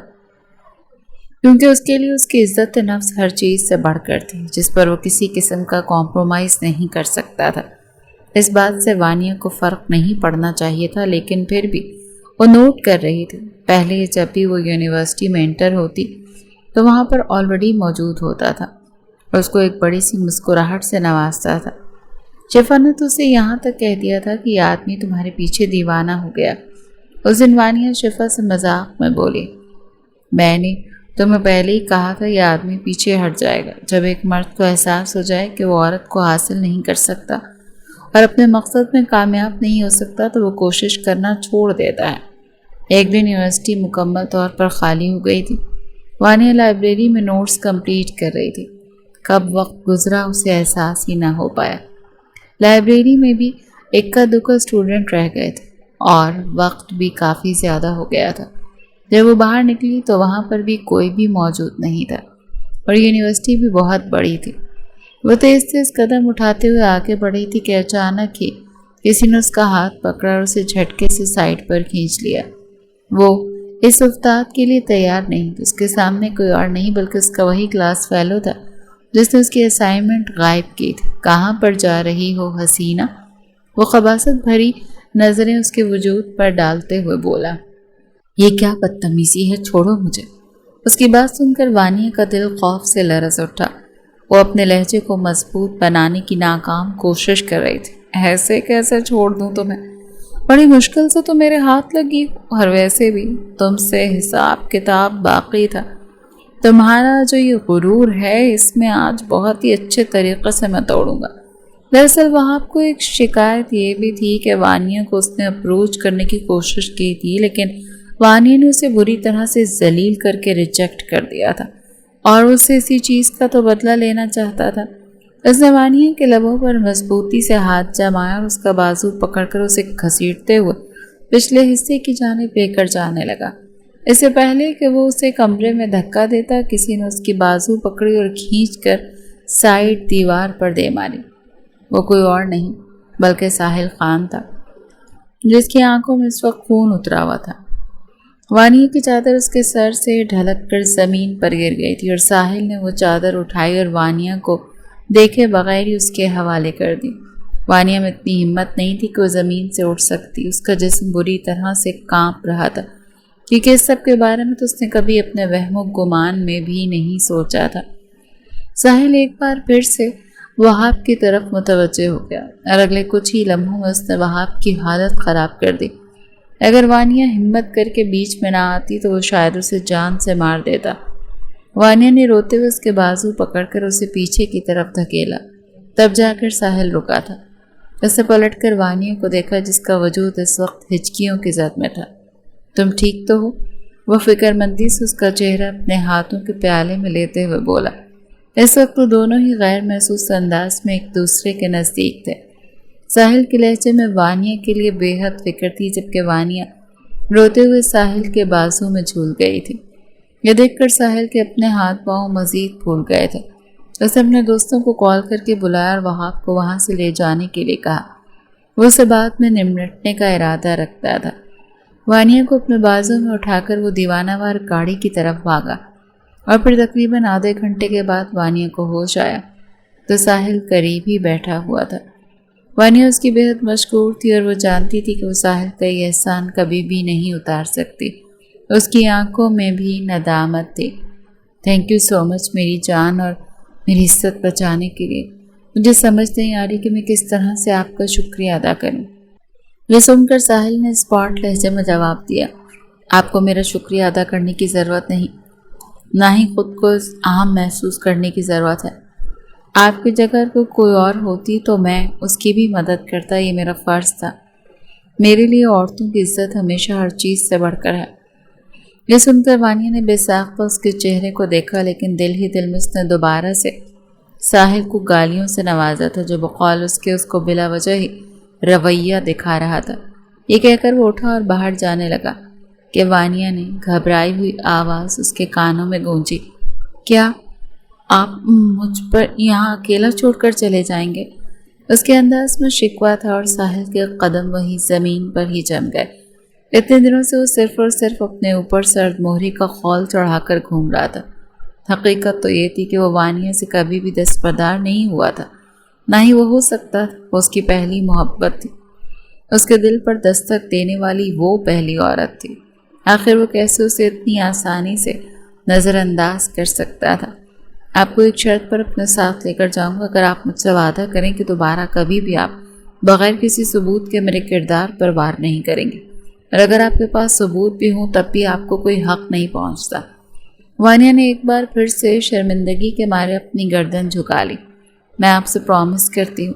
کیونکہ اس کے لیے اس کی عزت نفس ہر چیز سے بڑھ کر تھی جس پر وہ کسی قسم کا کمپرومائز نہیں کر سکتا تھا۔ اس بات سے وانیہ کو فرق نہیں پڑنا چاہیے تھا، لیکن پھر بھی وہ نوٹ کر رہی تھی۔ پہلے جب بھی وہ یونیورسٹی میں انٹر ہوتی تو وہاں پر آلریڈی موجود ہوتا تھا اور اس کو ایک بڑی سی مسکراہٹ سے نوازتا تھا۔ شفا نے تو اسے یہاں تک کہہ دیا تھا کہ یہ آدمی تمہارے پیچھے دیوانہ ہو گیا۔ اس دن وانیہ شفا سے مذاق میں بولی، میں نے تمہیں پہلے ہی کہا تھا یہ آدمی پیچھے ہٹ جائے گا۔ جب ایک مرد کو احساس ہو جائے کہ وہ عورت کو حاصل نہیں کر سکتا اور اپنے مقصد میں کامیاب نہیں ہو سکتا تو وہ کوشش کرنا چھوڑ دیتا ہے۔ ایک دن یونیورسٹی مکمل طور پر خالی ہو گئی تھی۔ وانیہ لائبریری میں نوٹس کمپلیٹ کر رہی تھی۔ کب وقت گزرا اسے احساس ہی نہ ہو پایا۔ لائبریری میں بھی اکا دکا اسٹوڈنٹ رہ گئے تھے اور وقت بھی کافی زیادہ ہو گیا تھا۔ جب وہ باہر نکلی تو وہاں پر بھی کوئی بھی موجود نہیں تھا اور یونیورسٹی بھی بہت بڑی تھی۔ وہ تیز تیز قدم اٹھاتے ہوئے آگے بڑھی تھی کہ اچانک ہی کسی نے اس کا ہاتھ پکڑا اور اسے جھٹکے سے سائڈ پر کھینچ لیا۔ وہ اس افتاد کے لیے تیار نہیں تھی۔ اس کے سامنے کوئی اور نہیں بلکہ اس کا وہی کلاس فیلو تھا جس نے اس کی اسائنمنٹ غائب کی تھی۔ کہاں پر جا رہی ہو حسینہ؟ وہ خباثت بھری نظریں اس کے وجود پر ڈالتے ہوئے بولا، یہ کیا بدتمیزی ہے، چھوڑو مجھے۔ اس کی بات سن کر وانیہ کا دل خوف سے لرز اٹھا۔ وہ اپنے لہجے کو مضبوط بنانے کی ناکام کوشش کر رہی تھی۔ ایسے کیسے چھوڑ دوں تمہیں؟ بڑی مشکل سے تو میرے ہاتھ لگی اور ویسے بھی تم سے حساب کتاب باقی تھا۔ تمہارا جو یہ غرور ہے اس میں آج بہت ہی اچھے طریقے سے میں توڑوں گا۔ دراصل وہاں کو ایک شکایت یہ بھی تھی کہ وانیہ کو اس نے اپروچ کرنے کی کوشش کی تھی، لیکن وانیہ نے اسے بری طرح سے ذلیل کر کے ریجیکٹ کر دیا تھا اور اسے اسی چیز کا تو بدلہ لینا چاہتا تھا۔ اس نے وانیہ کے لبوں پر مضبوطی سے ہاتھ جمایا اور اس کا بازو پکڑ کر اسے گھسیٹتے ہوئے پچھلے حصے کی جانب لے کر جانے لگا۔ اس سے پہلے کہ وہ اسے کمرے میں دھکا دیتا، کسی نے اس کی بازو پکڑی اور کھینچ کر سائڈ دیوار پر دے ماری۔ وہ کوئی اور نہیں بلکہ ساحل خان تھا جس کی آنکھوں میں اس وقت خون اترا ہوا تھا۔ وانیہ کی چادر اس کے سر سے ڈھلک کر زمین پر گر گئی تھی اور ساحل نے وہ چادر اٹھائی اور وانیہ کو دیکھے بغیر ہی اس کے حوالے کر دی۔ وانیہ میں اتنی ہمت نہیں تھی کہ وہ زمین سے اٹھ سکتی۔ اس کا جسم بری طرح سے کانپ رہا تھا کیونکہ اس سب کے بارے میں تو اس نے کبھی اپنے وہم و گمان میں بھی نہیں سوچا تھا۔ ساحل ایک بار پھر سے وہاب کی طرف متوجہ ہو گیا اور اگلے کچھ ہی لمحوں میں اس نے وہاب کی حالت خراب کر دی۔ اگر وانیہ ہمت کر کے بیچ میں نہ آتی تو وہ شاید اسے جان سے مار دیتا۔ وانیہ نے روتے ہوئے اس کے بازو پکڑ کر اسے پیچھے کی طرف دھکیلا، تب جا کر ساحل رکا تھا۔ اس نے پلٹ کر وانیہ کو دیکھا جس کا وجود اس وقت ہچکیوں کی زد میں تھا۔ تم ٹھیک تو ہو؟ وہ فکر مندی سے اس کا چہرہ اپنے ہاتھوں کے پیالے میں لیتے ہوئے بولا۔ اس وقت وہ دونوں ہی غیر محسوس انداز میں ایک دوسرے کے نزدیک تھے۔ ساحل کے لہجے میں وانیہ کے لیے بے حد فکر تھی، جبکہ وانیہ روتے ہوئے ساحل کے بازو میں جھول گئی تھی۔ یہ دیکھ کر ساحل کے اپنے ہاتھ پاؤں مزید پھول گئے تھے۔ اس نے اپنے دوستوں کو کال کر کے بلایا اور وہاب کو وہاں سے لے جانے کے لیے کہا۔ وہ اسے بعد میں نمٹنے کا ارادہ رکھتا تھا۔ وانیہ کو اپنے بازو میں اٹھا کر وہ دیوانہ وار گاڑی کی طرف بھاگا اور پھر تقریباً آدھے گھنٹے کے بعد وانیہ کو ہوش آیا تو ساحل قریب ہی بیٹھا ہوا تھا۔ وانیہ اس کی بے حد مشکور تھی اور وہ جانتی تھی کہ وہ ساحل کا یہ احسان کبھی بھی نہیں اتار سکتی۔ اس کی آنکھوں میں بھی ندامت تھی۔ تھینک یو سو مچ میری جان اور میری عزت بچانے کے لیے۔ مجھے سمجھ نہیں آ رہی کہ میں کس طرح سے آپ کا شکریہ ادا کروں۔ یہ سن کر ساحل نے اسپاٹ لہجے میں جواب دیا، آپ کو میرا شکریہ ادا کرنے کی ضرورت نہیں، نہ ہی خود کو اہم محسوس کرنے کی ضرورت ہے۔ آپ کی جگہ اگر کوئی اور ہوتی تو میں اس کی بھی مدد کرتا، یہ میرا فرض تھا۔ میرے لیے عورتوں کی عزت ہمیشہ ہر چیز سے بڑھ کر ہے۔ یہ سن کر وانیہ نے بے ساختہ اس کے چہرے کو دیکھا، لیکن دل ہی دل میں اس نے دوبارہ سے ساحل کو گالیوں سے نوازا تھا جو بقول اس کو بلا وجہ ہی رویہ دکھا رہا تھا۔ یہ کہہ کر وہ اٹھا اور باہر جانے لگا کہ وانیہ نے گھبرائی ہوئی آواز اس کے کانوں میں گونجی، کیا آپ مجھ پر یہاں اکیلا چھوڑ کر چلے جائیں گے؟ اس کے انداز میں شکوہ تھا اور ساحل کے قدم وہی زمین پر ہی جم گئے۔ اتنے دنوں سے وہ صرف اور صرف اپنے اوپر سرد مہری کا خول چڑھا کر گھوم رہا تھا۔ حقیقت تو یہ تھی کہ وہ وانیہ سے کبھی بھی دستبردار نہیں ہوا تھا، نہ ہی وہ ہو سکتا تھا۔ وہ اس کی پہلی محبت تھی، اس کے دل پر دستک دینے والی وہ پہلی عورت تھی۔ آخر وہ کیسے اسے اتنی آسانی سے نظر انداز کر سکتا تھا؟ آپ کو ایک شرط پر اپنے ساتھ لے کر جاؤں گا، اگر آپ مجھ سے وعدہ کریں کہ دوبارہ کبھی بھی آپ بغیر کسی ثبوت کے میرے کردار پر وار نہیں کریں گے، اور اگر آپ کے پاس ثبوت بھی ہوں تب بھی آپ کو کوئی حق نہیں پہنچتا۔ وانیہ نے ایک بار پھر سے شرمندگی کے مارے اپنی گردن جھکا لی۔ میں آپ سے پرامس کرتی ہوں۔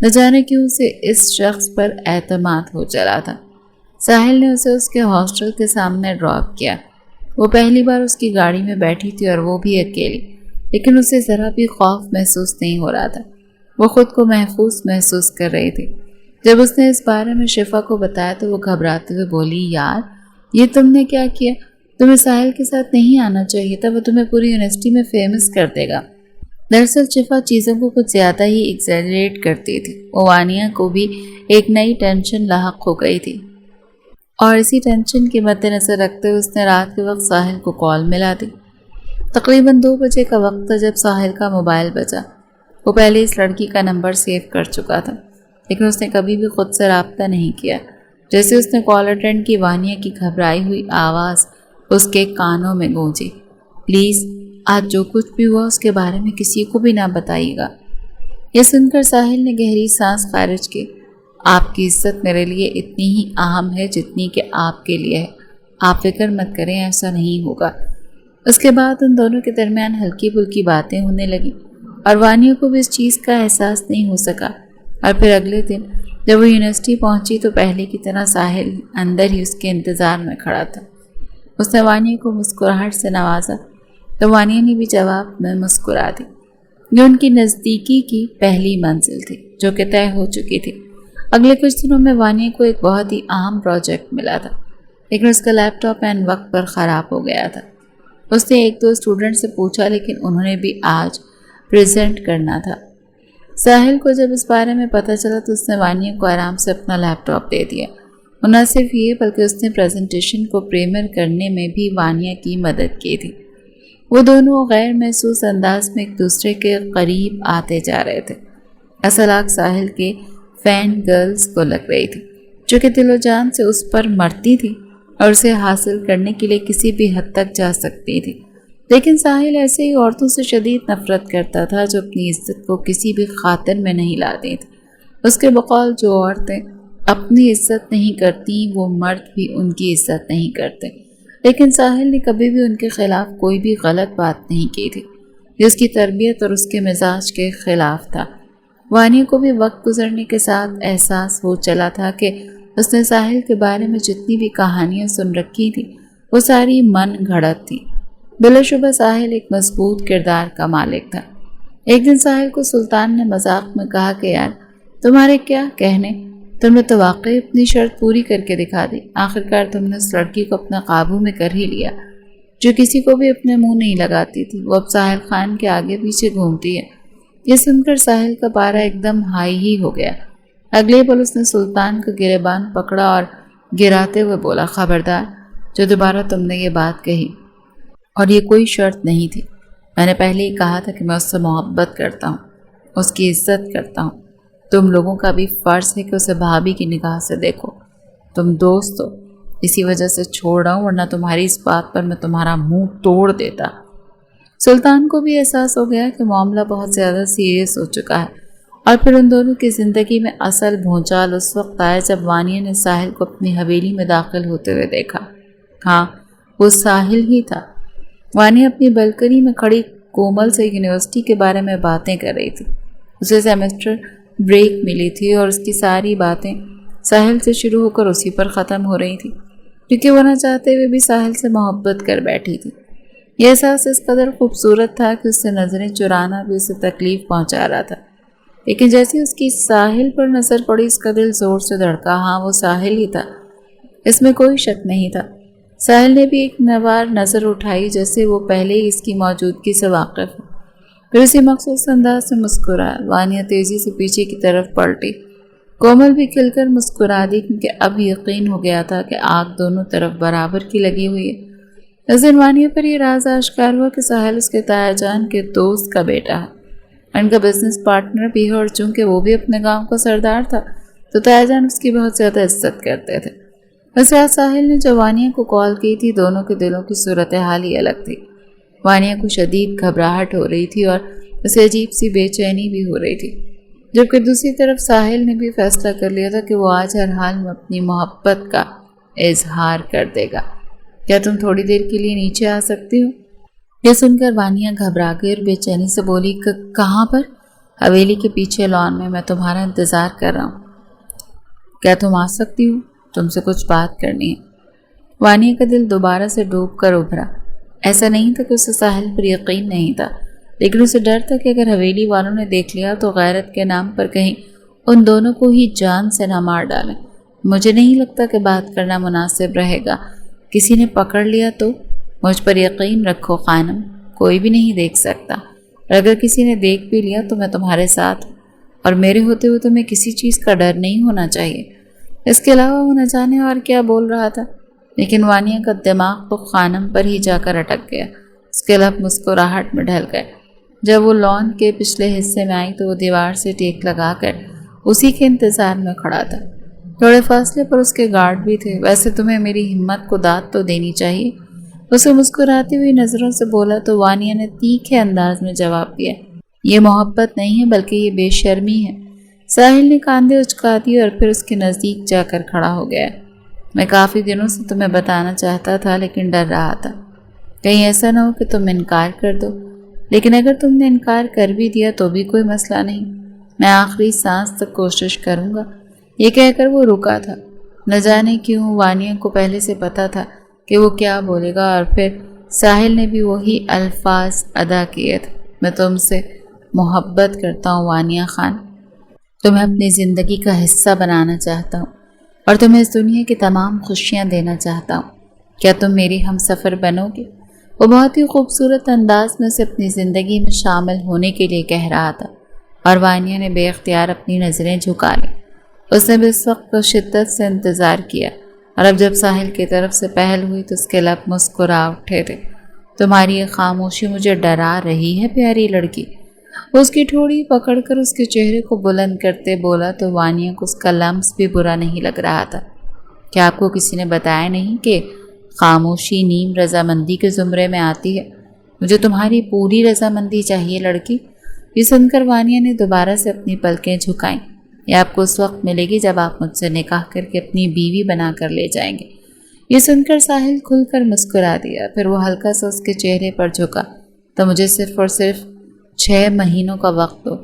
نہ جانے کیوں اسے اس شخص پر اعتماد ہو چلا تھا۔ ساحل نے اسے اس کے ہاسٹل کے سامنے ڈراپ کیا۔ وہ پہلی بار اس کی گاڑی میں بیٹھی تھی اور وہ بھی اکیلی، لیکن اسے ذرا بھی خوف محسوس نہیں ہو رہا تھا۔ وہ خود کو محفوظ محسوس کر رہی تھی۔ جب اس نے اس بارے میں شفا کو بتایا تو وہ گھبراتے ہوئے بولی، یار یہ تم نے کیا کیا؟ تمہیں ساحل کے ساتھ نہیں آنا چاہیے تھا، وہ تمہیں پوری یونیورسٹی میں فیمس کر دے گا۔ دراصل شفا چیزوں کو کچھ زیادہ ہی ایگزیجریٹ کرتی تھی۔ وہ وانیہ کو بھی ایک نئی ٹینشن لاحق ہو گئی تھی اور اسی ٹینشن کے مد نظر رکھتے ہوئے اس نے رات کے وقت ساحل کو کال ملا دی۔ تقریباً 2 بجے کا وقت تھا جب ساحل کا موبائل بجا۔ وہ پہلے اس لڑکی کا نمبر سیو کر چکا تھا، لیکن اس نے کبھی بھی خود سے رابطہ نہیں کیا۔ جیسے اس نے کال اٹینڈ کی، وانیہ کی گھبرائی ہوئی آواز اس کے کانوں میں گونجی، پلیز آج جو کچھ بھی ہوا اس کے بارے میں کسی کو بھی نہ بتائیے گا۔ یہ سن کر ساحل نے گہری سانس خارج کی۔ آپ کی عزت میرے لیے اتنی ہی اہم ہے جتنی کہ آپ کے لیے ہے، آپ فکر مت کریں، ایسا نہیں ہوگا۔ اس کے بعد ان دونوں کے درمیان ہلکی پھلکی باتیں ہونے لگیں اور وانیہ کو بھی اس چیز کا احساس نہیں ہو سکا۔ اور پھر اگلے دن جب وہ یونیورسٹی پہنچی تو پہلے کی طرح ساحل اندر ہی اس کے انتظار میں کھڑا تھا۔ اس نے وانیہ کو مسکراہٹ سے نوازا تو وانیہ نے بھی جواب میں مسکرا دی۔ یہ ان کی نزدیکی کی پہلی منزل تھی جو کہ طے ہو چکی تھی۔ اگلے کچھ دنوں میں وانیہ کو ایک بہت ہی اہم پروجیکٹ ملا تھا، لیکن اس کا لیپ ٹاپ عین وقت پر خراب ہو گیا تھا۔ اس نے 1-2 اسٹوڈنٹ سے پوچھا لیکن انہوں نے بھی آج پریزنٹ کرنا تھا۔ ساحل کو جب اس بارے میں پتہ چلا تو اس نے وانیہ کو آرام سے اپنا لیپ ٹاپ دے دیا اور نہ صرف یہ بلکہ اس نے پریزنٹیشن کو پریمیئر کرنے میں بھی وانیہ کی مدد کی تھی۔ وہ دونوں غیر محسوس انداز میں ایک دوسرے کے قریب آتے جا رہے تھے۔ اصل آگ ساحل کے فین گرلز کو لگ رہی تھی، جو کہ دل و جان سے اس پر مرتی تھی اور اسے حاصل کرنے کے لیے کسی بھی حد تک جا سکتی تھی۔ لیکن ساحل ایسے ہی عورتوں سے شدید نفرت کرتا تھا جو اپنی عزت کو کسی بھی خاطر میں نہیں لاتی تھی۔ اس کے بقول جو عورتیں اپنی عزت نہیں کرتی وہ مرد بھی ان کی عزت نہیں کرتے، لیکن ساحل نے کبھی بھی ان کے خلاف کوئی بھی غلط بات نہیں کی تھی۔ یہ اس کی تربیت اور اس کے مزاج کے خلاف تھا۔ وانیہ کو بھی وقت گزرنے کے ساتھ احساس ہو چلا تھا کہ اس نے ساحل کے بارے میں جتنی بھی کہانیاں سن رکھی تھی وہ ساری من گھڑت تھی۔ بلا شبہ ساحل ایک مضبوط کردار کا مالک تھا۔ ایک دن ساحل کو سلطان نے مذاق میں کہا کہ یار تمہارے کیا کہنے، تم نے تو واقعی اپنی شرط پوری کر کے دکھا دی۔ آخرکار تم نے اس لڑکی کو اپنا قابو میں کر ہی لیا جو کسی کو بھی اپنے منہ نہیں لگاتی تھی۔ وہ اب ساحل خان کے آگے پیچھے گھومتی ہے۔ یہ سن کر ساحل کا پارا ایک دم ہائی ہی ہو گیا۔ اگلے پل اس نے سلطان کا گریبان پکڑا اور گراتے ہوئے بولا، خبردار جو دوبارہ تم نے یہ بات کہی، اور یہ کوئی شرط نہیں تھی۔ میں نے پہلے ہی کہا تھا کہ میں اس سے محبت کرتا ہوں، اس کی عزت کرتا ہوں۔ تم لوگوں کا بھی فرض ہے کہ اسے بھابھی کی نگاہ سے دیکھو۔ تم دوست ہو، اسی وجہ سے چھوڑ رہا ہوں، ورنہ تمہاری اس بات پر میں تمہارا منہ توڑ دیتا۔ سلطان کو بھی احساس ہو گیا کہ معاملہ بہت زیادہ سیریس ہو چکا ہے، اور پھر ان دونوں کی زندگی میں اصل بھونچال اس وقت آیا جب وانیہ نے ساحل کو اپنی حویلی میں داخل ہوتے ہوئے دیکھا۔ ہاں، وہ ساحل ہی تھا۔ وانیہ اپنی بلکنی میں کھڑی کومل سے یونیورسٹی کے بارے میں باتیں کر رہی تھی۔ اسے سیمسٹر بریک ملی تھی اور اس کی ساری باتیں ساحل سے شروع ہو کر اسی پر ختم ہو رہی تھی، کیونکہ وہ نہ چاہتے ہوئے بھی ساحل سے محبت کر بیٹھی تھی۔ یہ احساس اس قدر خوبصورت تھا کہ اس سے نظریں چرانا بھی اسے تکلیف پہنچا رہا تھا، لیکن جیسے اس کی ساحل پر نظر پڑی اس کا دل زور سے دھڑکا۔ ہاں، وہ ساحل ہی تھا، اس میں کوئی شک نہیں تھا۔ ساحل نے بھی ایک نوار نظر اٹھائی جیسے وہ پہلے ہی اس کی موجودگی سے واقف ہے، پھر اسی مخصوص انداز سے مسکرایا۔ وانیہ تیزی سے پیچھے کی طرف پلٹی۔ کومل بھی کھل کر مسکرا دی، کیونکہ اب یقین ہو گیا تھا کہ آگ دونوں طرف برابر کی لگی ہوئی ہے۔ اس دن وانیہ پر یہ راز آشکار ہوا کہ ساحل اس کے تایا جان کے دوست کا بیٹا ہے، ان کا بزنس پارٹنر بھی ہے، اور چونکہ وہ بھی اپنے گاؤں کا سردار تھا تو تایا جان اس کی بہت زیادہ عزت کرتے تھے۔ اس رات ساحل نے جب وانیہ کو کال کی تھی دونوں کے دلوں کی صورتحال ہی الگ تھی۔ وانیہ کو شدید گھبراہٹ ہو رہی تھی اور اسے عجیب سی بے چینی بھی ہو رہی تھی، جبکہ دوسری طرف ساحل نے بھی فیصلہ کر لیا تھا کہ وہ آج ہر حال میں اپنی محبت کا اظہار کر دے گا۔ کیا تم تھوڑی دیر کے لیے نیچے آ سکتی ہو؟ یہ سن کر وانیہ گھبرا گئی اور بے چینی سے بولی، کہاں پر؟ حویلی کے پیچھے لان میں، میں تمہارا انتظار کر رہا ہوں۔ کیا تم آ سکتی ہو؟ تم سے کچھ بات کرنی ہے۔ وانیہ کا دل دوبارہ سے ڈوب کر ابھرا۔ ایسا نہیں تھا کہ اسے ساحل پر یقین نہیں تھا، لیکن اسے ڈر تھا کہ اگر حویلی والوں نے دیکھ لیا تو غیرت کے نام پر کہیں ان دونوں کو ہی جان سے نہ مار ڈالیں۔ مجھے نہیں لگتا کہ بات کرنا مناسب رہے گا، کسی نے پکڑ لیا تو؟ مجھ پر یقین رکھو خانم، کوئی بھی نہیں دیکھ سکتا، اور اگر کسی نے دیکھ بھی لیا تو میں تمہارے ساتھ ہوں، اور میرے ہوتے ہوئے تمہیں کسی چیز کا ڈر نہیں ہونا چاہیے۔ اس کے علاوہ وہ نہ جانے اور کیا بول رہا تھا، لیکن وانیہ کا دماغ تو خانم پر ہی جا کر اٹک گیا۔ اس کے لب مسکراہٹ میں ڈھل گئے۔ جب وہ لان کے پچھلے حصے میں آئی تو وہ دیوار سے ٹیک لگا کر اسی کے انتظار میں کھڑا تھا۔ تھوڑے فاصلے پر اس کے گارڈ بھی تھے۔ ویسے تمہیں میری ہمت کو داد تو دینی چاہیے، اسے مسکراتی ہوئی نظروں سے بولا تو وانیہ نے تیکھے انداز میں جواب دیا، یہ محبت نہیں ہے بلکہ یہ بے شرمی ہے۔ ساحل نے کاندھے اچکا دیے اور پھر اس کے نزدیک جا کر کھڑا ہو گیا۔ میں کافی دنوں سے تمہیں بتانا چاہتا تھا لیکن ڈر رہا تھا، کہیں ایسا نہ ہو کہ تم انکار کر دو، لیکن اگر تم نے انکار کر بھی دیا تو بھی کوئی مسئلہ نہیں، میں آخری سانس تک کوشش کروں گا۔ یہ کہہ کر وہ رکا تھا۔ نہ جانے کیوں وانیہ کو پہلے سے پتا تھا کہ وہ کیا بولے گا، اور پھر ساحل نے بھی وہی الفاظ ادا کیے تھے، میں تم سے محبت کرتا ہوں وانیہ خان، تمہیں اپنی زندگی کا حصہ بنانا چاہتا ہوں اور تمہیں اس دنیا کی تمام خوشیاں دینا چاہتا ہوں، کیا تم میری ہم سفر بنو گے؟ وہ بہت ہی خوبصورت انداز میں اسے اپنی زندگی میں شامل ہونے کے لیے کہہ رہا تھا، اور وانیہ نے بے اختیار اپنی نظریں جھکا لی۔ اس نے بھی اس وقت کو شدت سے انتظار کیا، اور اب جب ساحل کی طرف سے پہل ہوئی تو اس کے لب مسکرا اٹھے تھے۔ تمہاری یہ خاموشی مجھے ڈرا رہی ہے پیاری لڑکی۔ وہ اس کی ٹھوڑی پکڑ کر اس کے چہرے کو بلند کرتے بولا تو وانیہ کو اس کا لمس بھی برا نہیں لگ رہا تھا۔ کیا آپ کو کسی نے بتایا نہیں کہ خاموشی نیم رضامندی کے زمرے میں آتی ہے؟ مجھے تمہاری پوری رضامندی چاہیے لڑکی۔ یہ سن کر وانیہ نے دوبارہ سے اپنی پلکیں جھکائیں۔ یہ آپ کو اس وقت ملے گی جب آپ مجھ سے نکاح کر کے اپنی بیوی بنا کر لے جائیں گے۔ یہ سن کر ساحل کھل کر مسکرا دیا، پھر وہ ہلکا سا اس کے چہرے پر جھکا۔ تو مجھے صرف اور صرف 6 مہینوں کا وقت دو۔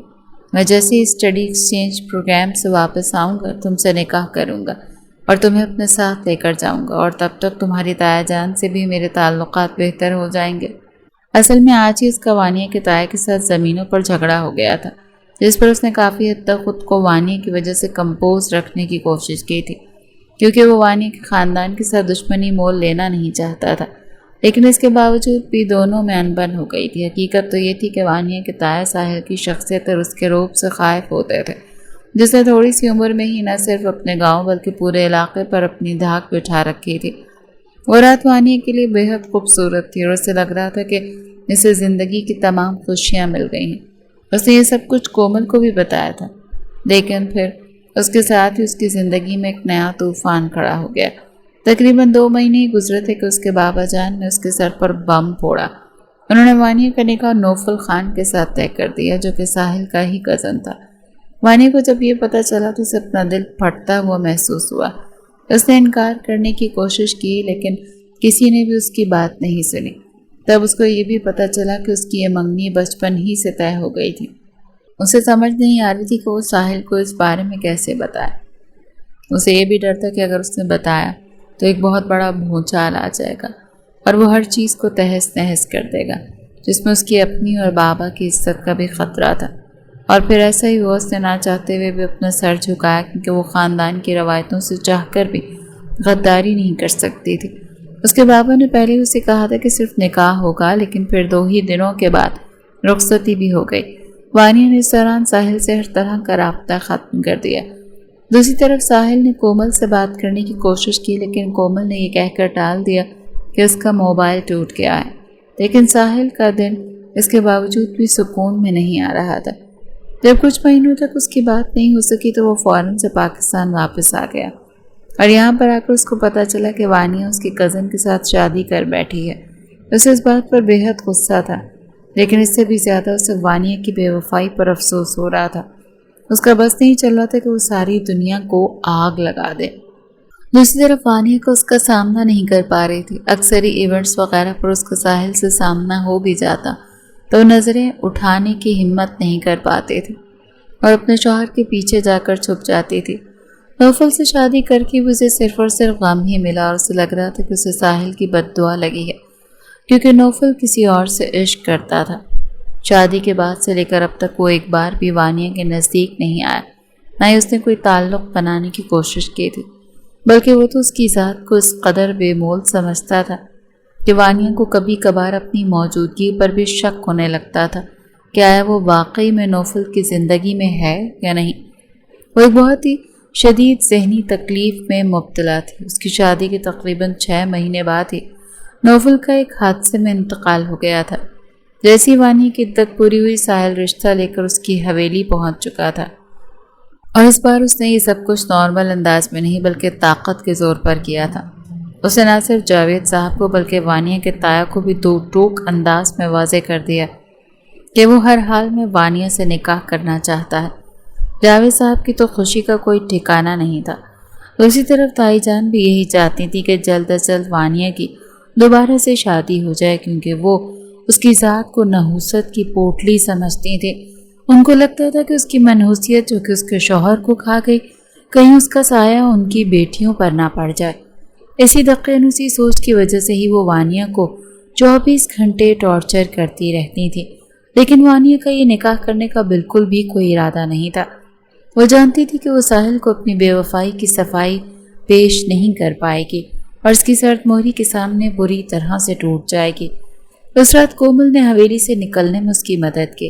میں جیسے ہی اسٹڈی ایکسچینج پروگرام سے واپس آؤں گا تم سے نکاح کروں گا اور تمہیں اپنے ساتھ لے کر جاؤں گا، اور تب تک تمہاری تایا جان سے بھی میرے تعلقات بہتر ہو جائیں گے۔ اصل میں آج ہی اس کا وانیہ کے تایا کے ساتھ زمینوں پر جھگڑا ہو گیا تھا، جس پر اس نے کافی حد تک خود کو وانیہ کی وجہ سے کمپوز رکھنے کی کوشش کی تھی، کیونکہ وہ وانیہ کے خاندان کے ساتھ دشمنی مول لینا نہیں چاہتا تھا۔ لیکن اس کے باوجود بھی دونوں میں انبن ہو گئی تھی۔ حقیقت تو یہ تھی کہ وانیہ کے تایا ساحل کی شخصیت اور اس کے روپ سے خائف ہوتے تھے، جس نے تھوڑی سی عمر میں ہی نہ صرف اپنے گاؤں بلکہ پورے علاقے پر اپنی دھاک بٹھا رکھی تھی۔ وہ رات وانیہ کے لیے بے حد خوبصورت تھی اور اسے لگ رہا تھا کہ اسے زندگی کی تمام خوشیاں مل گئی ہیں۔ اس نے یہ سب کچھ کومل کو بھی بتایا تھا، لیکن پھر اس کے ساتھ ہی اس کی زندگی میں ایک نیا طوفان کھڑا ہو گیا۔ تقریباً 2 مہینے ہی گزرے تھے کہ اس کے بابا جان نے اس کے سر پر بم پھوڑا۔ انہوں نے وانیہ کا نکاح نوفل خان کے ساتھ طے کر دیا، جو کہ ساحل کا ہی کزن تھا۔ وانیہ کو جب یہ پتہ چلا تو اسے اپنا دل پھٹتا ہوا محسوس ہوا۔ اس نے انکار کرنے کی کوشش کی، لیکن کسی نے بھی اس کی بات نہیں سنی۔ تب اس کو یہ بھی پتہ چلا کہ اس کی یہ منگنی بچپن ہی سے طے ہو گئی تھی۔ اسے سمجھ نہیں آ رہی تھی کہ وہ ساحل کو اس بارے میں کیسے بتائے۔ اسے یہ بھی ڈر تھا کہ اگر اس نے بتایا تو ایک بہت بڑا بھونچال آ جائے گا اور وہ ہر چیز کو تہس نہس کر دے گا، جس میں اس کی اپنی اور بابا کی عزت کا بھی خطرہ تھا۔ اور پھر ایسا ہی ہوا، اس نے نہ چاہتے ہوئے بھی اپنا سر جھکایا، کیونکہ وہ خاندان کی روایتوں سے چاہ کر بھی غداری نہیں کر سکتی تھی۔ اس کے بابا نے پہلے اسے کہا تھا کہ صرف نکاح ہوگا، لیکن پھر 2 ہی دنوں کے بعد رخصتی بھی ہو گئی۔ وانیہ نے اس دوران ساحل سے ہر طرح کا رابطہ ختم کر دیا۔ دوسری طرف ساحل نے کومل سے بات کرنے کی کوشش کی، لیکن کومل نے یہ کہہ کر ٹال دیا کہ اس کا موبائل ٹوٹ گیا ہے۔ لیکن ساحل کا دن اس کے باوجود بھی سکون میں نہیں آ رہا تھا۔ جب کچھ مہینوں تک اس کی بات نہیں ہو سکی تو وہ فوراً سے پاکستان واپس آ گیا، اور یہاں پر آ کر اس کو پتہ چلا کہ وانیہ اس کی کزن کے ساتھ شادی کر بیٹھی ہے۔ اسے اس بات پر بے حد غصہ تھا، لیکن اس سے بھی زیادہ اسے وانیہ کی بے وفائی پر افسوس ہو رہا تھا۔ اس کا بس نہیں چل رہا تھا کہ وہ ساری دنیا کو آگ لگا دے۔ دوسری طرف وانیہ کو اس کا سامنا نہیں کر پا رہی تھی۔ اکثر ہی ایونٹس وغیرہ پر اس کا ساحل سے سامنا ہو بھی جاتا تو نظریں اٹھانے کی ہمت نہیں کر پاتے تھے اور اپنے شوہر کے پیچھے جا کر چھپ جاتی تھی۔ نوفل سے شادی کر کے اسے صرف اور صرف غم ہی ملا، اور اسے لگ رہا تھا کہ اسے ساحل کی بد دعا لگی ہے، کیونکہ نوفل کسی اور سے عشق کرتا تھا۔ شادی کے بعد سے لے کر اب تک وہ ایک بار بھی وانیہ کے نزدیک نہیں آیا، نہ ہی اس نے کوئی تعلق بنانے کی کوشش کی تھی، بلکہ وہ تو اس کی ذات کو اس قدر بے مول سمجھتا تھا کہ وانیہ کو کبھی کبھار اپنی موجودگی پر بھی شک ہونے لگتا تھا کہ آیا وہ واقعی میں نوفل کی زندگی میں ہے یا نہیں۔ وہ ایک بہت ہی شدید ذہنی تکلیف میں مبتلا تھی۔ اس کی شادی کے تقریباً 6 مہینے بعد ہی نوفل کا ایک حادثے میں انتقال ہو گیا تھا۔ جیسی وانیہ کی عدت پوری ہوئی، ساحل رشتہ لے کر اس کی حویلی پہنچ چکا تھا، اور اس بار اس نے یہ سب کچھ نارمل انداز میں نہیں بلکہ طاقت کے زور پر کیا تھا۔ اس نے نہ صرف جاوید صاحب کو بلکہ وانیہ کے تایا کو بھی 2 ٹوک انداز میں واضح کر دیا کہ وہ ہر حال میں وانیہ سے نکاح کرنا چاہتا ہے۔ جاوید صاحب کی تو خوشی کا کوئی ٹھکانہ نہیں تھا۔ دوسری طرف تائی جان بھی یہی چاہتی تھی کہ جلد از جلد وانیہ کی دوبارہ سے شادی ہو جائے، کیونکہ وہ اس کی ذات کو نحوست کی پوٹلی سمجھتی تھی۔ ان کو لگتا تھا کہ اس کی منحوسیت جو کہ اس کے شوہر کو کھا گئی، کہیں اس کا سایہ ان کی بیٹیوں پر نہ پڑ جائے۔ اسی دقیانوسی سوچ کی وجہ سے ہی وہ وانیہ کو 24 گھنٹے ٹارچر کرتی رہتی تھی، لیکن وانیہ کا یہ نکاح کرنے کا بالکل بھی کوئی ارادہ نہیں تھا۔ وہ جانتی تھی کہ وہ ساحل کو اپنی بے وفائی کی صفائی پیش نہیں کر پائے گی اور اس کی سرد مہری کے سامنے بری طرح سے ٹوٹ جائے گی۔ اس رات کومل نے حویلی سے نکلنے میں اس کی مدد کی،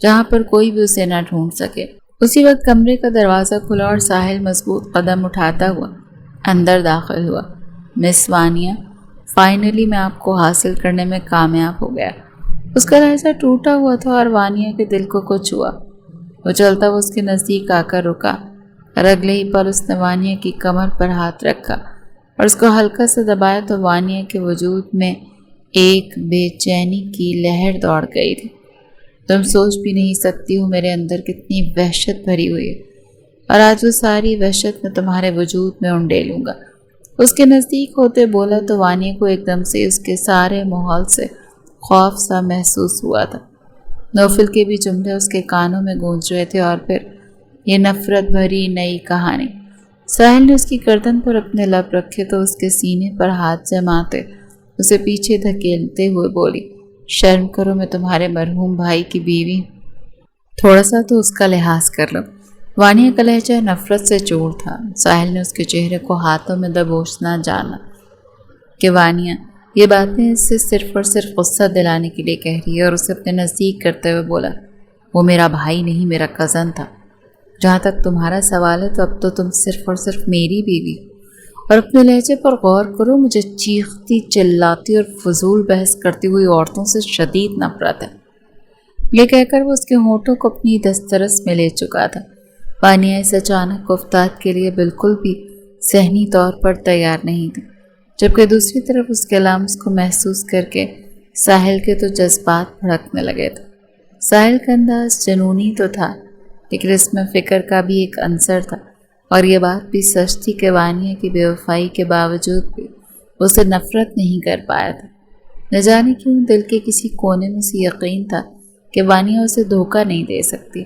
جہاں پر کوئی بھی اسے نہ ڈھونڈ سکے۔ اسی وقت کمرے کا دروازہ کھلا اور ساحل مضبوط قدم اٹھاتا ہوا اندر داخل ہوا۔ مس وانیہ، فائنلی میں آپ کو حاصل کرنے میں کامیاب ہو گیا۔ اس کا لہجہ ٹوٹا ہوا تھا اور وانیہ کے دل کو کچھ ہوا۔ وہ چلتا ہوا اس کے نزدیک آ کر رکا اور اگلے ہی پل اس نے وانیہ کی کمر پر ہاتھ رکھا اور اس کو ہلکا سے دبایا تو وانیہ کے وجود میں ایک بے چینی کی لہر دوڑ گئی تھی۔ تم سوچ بھی نہیں سکتی ہو میرے اندر کتنی وحشت بھری ہوئی ہے، اور آج وہ ساری وحشت میں تمہارے وجود میں انڈیلوں گا۔ اس کے نزدیک ہوتے بولا تو وانیہ کو ایک دم سے اس کے سارے ماحول سے خوف سا محسوس ہوا تھا۔ نوفل کے بھی جملے اس کے کانوں میں گونج رہے تھے، اور پھر یہ نفرت بھری نئی کہانی۔ ساحل نے اس کی گردن پر اپنے لب رکھے تو اس کے سینے پر ہاتھ جماتے اسے پیچھے دھکیلتے ہوئے بولی، شرم کرو، میں تمہارے مرحوم بھائی کی بیوی ہوں، تھوڑا سا تو اس کا لحاظ کر لو۔ وانیہ کا لہجہ نفرت سے چور تھا۔ ساحل نے اس کے چہرے کو ہاتھوں میں دبوچنا جانا کہ وانیہ یہ باتیں اس سے صرف اور صرف غصہ دلانے کے لیے کہہ رہی ہے، اور اسے اپنے نزدیک کرتے ہوئے بولا، وہ میرا بھائی نہیں، میرا کزن تھا۔ جہاں تک تمہارا سوال ہے تو اب تو تم صرف اور صرف میری بیوی، اور اپنے لہجے پر غور کرو، مجھے چیختی چلاتی اور فضول بحث کرتی ہوئی عورتوں سے شدید نفرت ہے۔ یہ کہہ کر وہ اس کے ہونٹوں کو اپنی دسترس میں لے چکا تھا۔ وانیہ اس اچانک گفتگو کے لیے بالکل بھی ذہنی طور پر تیار نہیں تھی، جبکہ دوسری طرف اس کے لمس کو محسوس کر کے ساحل کے تو جذبات بھڑکنے لگے تھے۔ ساحل کا انداز جنونی تو تھا، لیکن اس میں فکر کا بھی ایک عنصر تھا، اور یہ بات بھی سچ تھی کہ وانیہ کی بے وفائی کے باوجود بھی اسے نفرت نہیں کر پایا تھا۔ نہ جانے کیوں دل کے کسی کونے میں سے یقین تھا کہ وانیہ اسے دھوکہ نہیں دے سکتی،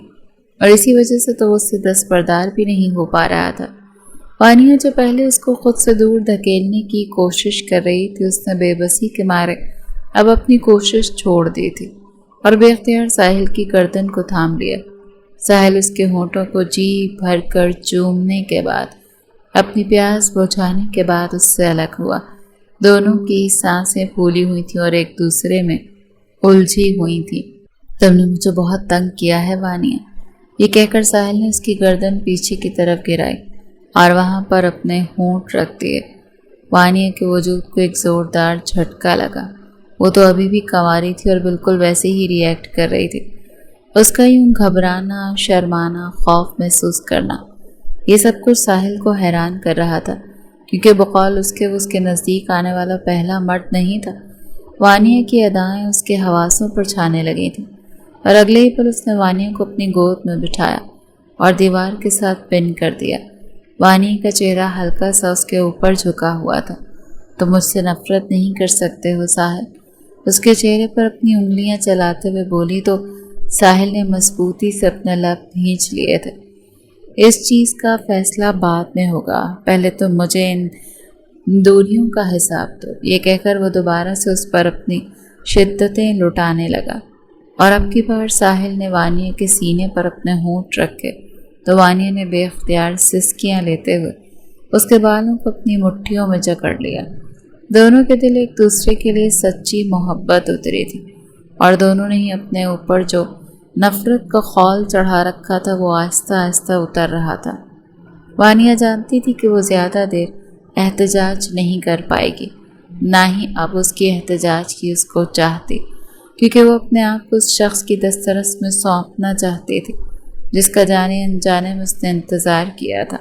اور اسی وجہ سے تو وہ اس سے دستبردار بھی نہیں ہو پا رہا تھا۔ وانیہ جو پہلے اس کو خود سے دور دھکیلنے کی کوشش کر رہی تھی، اس نے بے بسی کے مارے اب اپنی کوشش چھوڑ دی تھی اور بے اختیار ساحل کی گردن کو تھام لیا۔ ساحل اس کے ہونٹوں کو جی بھر کر چومنے کے بعد، اپنی پیاس بجھانے کے بعد اس سے الگ ہوا۔ دونوں کی سانسیں پھولی ہوئی تھیں اور ایک دوسرے میں الجھی ہوئی تھیں۔ تم نے مجھے بہت تنگ کیا ہے وانیہ، یہ کہہ کر ساحل نے اس کی گردن پیچھے کی طرف گرائی اور وہاں پر اپنے ہونٹ رکھ دیے۔ وانیہ کے وجود کو ایک زوردار جھٹکا لگا۔ وہ تو ابھی بھی کنواری تھی اور بالکل ویسے ہی ری ایکٹ کر رہی تھی۔ اس کا یوں گھبرانا، شرمانا، خوف محسوس کرنا، یہ سب کچھ ساحل کو حیران کر رہا تھا، کیونکہ بقول اس کے نزدیک آنے والا پہلا مرد نہیں تھا۔ وانیہ کی ادائیں اس کے حواسوں پر چھانے لگی تھیں، اور اگلے ہی پل اس نے وانیہ کو اپنی گود میں بٹھایا اور دیوار کے ساتھ پن کر دیا۔ وانیہ کا چہرہ ہلکا سا اس کے اوپر جھکا ہوا تھا۔ تم مجھ سے نفرت نہیں کر سکتے ہو ساحل، اس کے چہرے پر اپنی انگلیاں چلاتے ہوئے بولی تو ساحل نے مضبوطی سے اپنے لب بھینچ لیے تھے۔ اس چیز کا فیصلہ بعد میں ہوگا، پہلے تم مجھے ان دوریوں کا حساب دو۔ یہ کہہ کر وہ دوبارہ سے اس پر اپنی شدتیں لٹانے لگا، اور اب کی بار ساحل نے وانیہ کے سینے پر اپنے ہونٹ رکھے تو وانیہ نے بے اختیار سسکیاں لیتے ہوئے اس کے بالوں کو اپنی مٹھیوں میں جکڑ لیا۔ دونوں کے دل ایک دوسرے کے لیے سچی محبت اتری تھی، اور دونوں نے ہی اپنے اوپر جو نفرت کا خول چڑھا رکھا تھا وہ آہستہ آہستہ اتر رہا تھا۔ وانیہ جانتی تھی کہ وہ زیادہ دیر احتجاج نہیں کر پائے گی، نہ ہی اب اس کی احتجاج کی اس کو چاہتی، کیونکہ وہ اپنے آپ کو اس شخص کی دسترس میں سونپنا چاہتی تھی جس کا جانے انجانے میں اس نے انتظار کیا تھا۔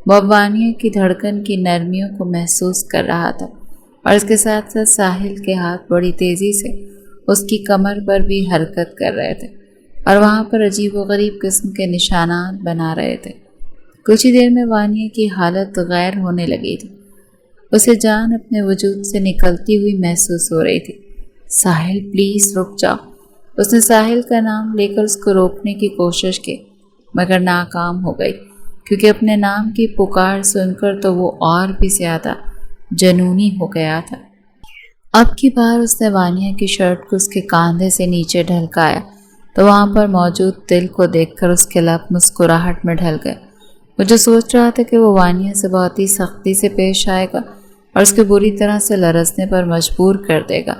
وہ اب وانیہ کی دھڑکن کی نرمیوں کو محسوس کر رہا تھا، اور اس کے ساتھ ساتھ ساحل کے ہاتھ بڑی تیزی سے اس کی کمر پر بھی حرکت کر رہے تھے اور وہاں پر عجیب و غریب قسم کے نشانات بنا رہے تھے۔ کچھ ہی دیر میں وانیہ کی حالت غیر ہونے لگی تھی، اسے جان اپنے وجود سے نکلتی ہوئی محسوس ہو رہی تھی۔ ساحل پلیز رک جاؤ۔ اس نے ساحل کا نام لے کر اس کو روکنے کی کوشش کی، مگر ناکام ہو گئی، کیونکہ اپنے نام کی پکار سن کر تو وہ اور بھی زیادہ جنونی ہو گیا تھا۔ اب کی بار اس نے وانیہ کی شرٹ کو اس کے کاندھے سے نیچے ڈھلکایا تو وہاں پر موجود دل کو دیکھ کر اس کے لب مسکراہٹ میں ڈھل گئے۔ وہ جو سوچ رہا تھا کہ وہ وانیہ سے بہت ہی سختی سے پیش آئے گا اور اس کے بری طرح سے لرزنے پر مجبور کر دے گا،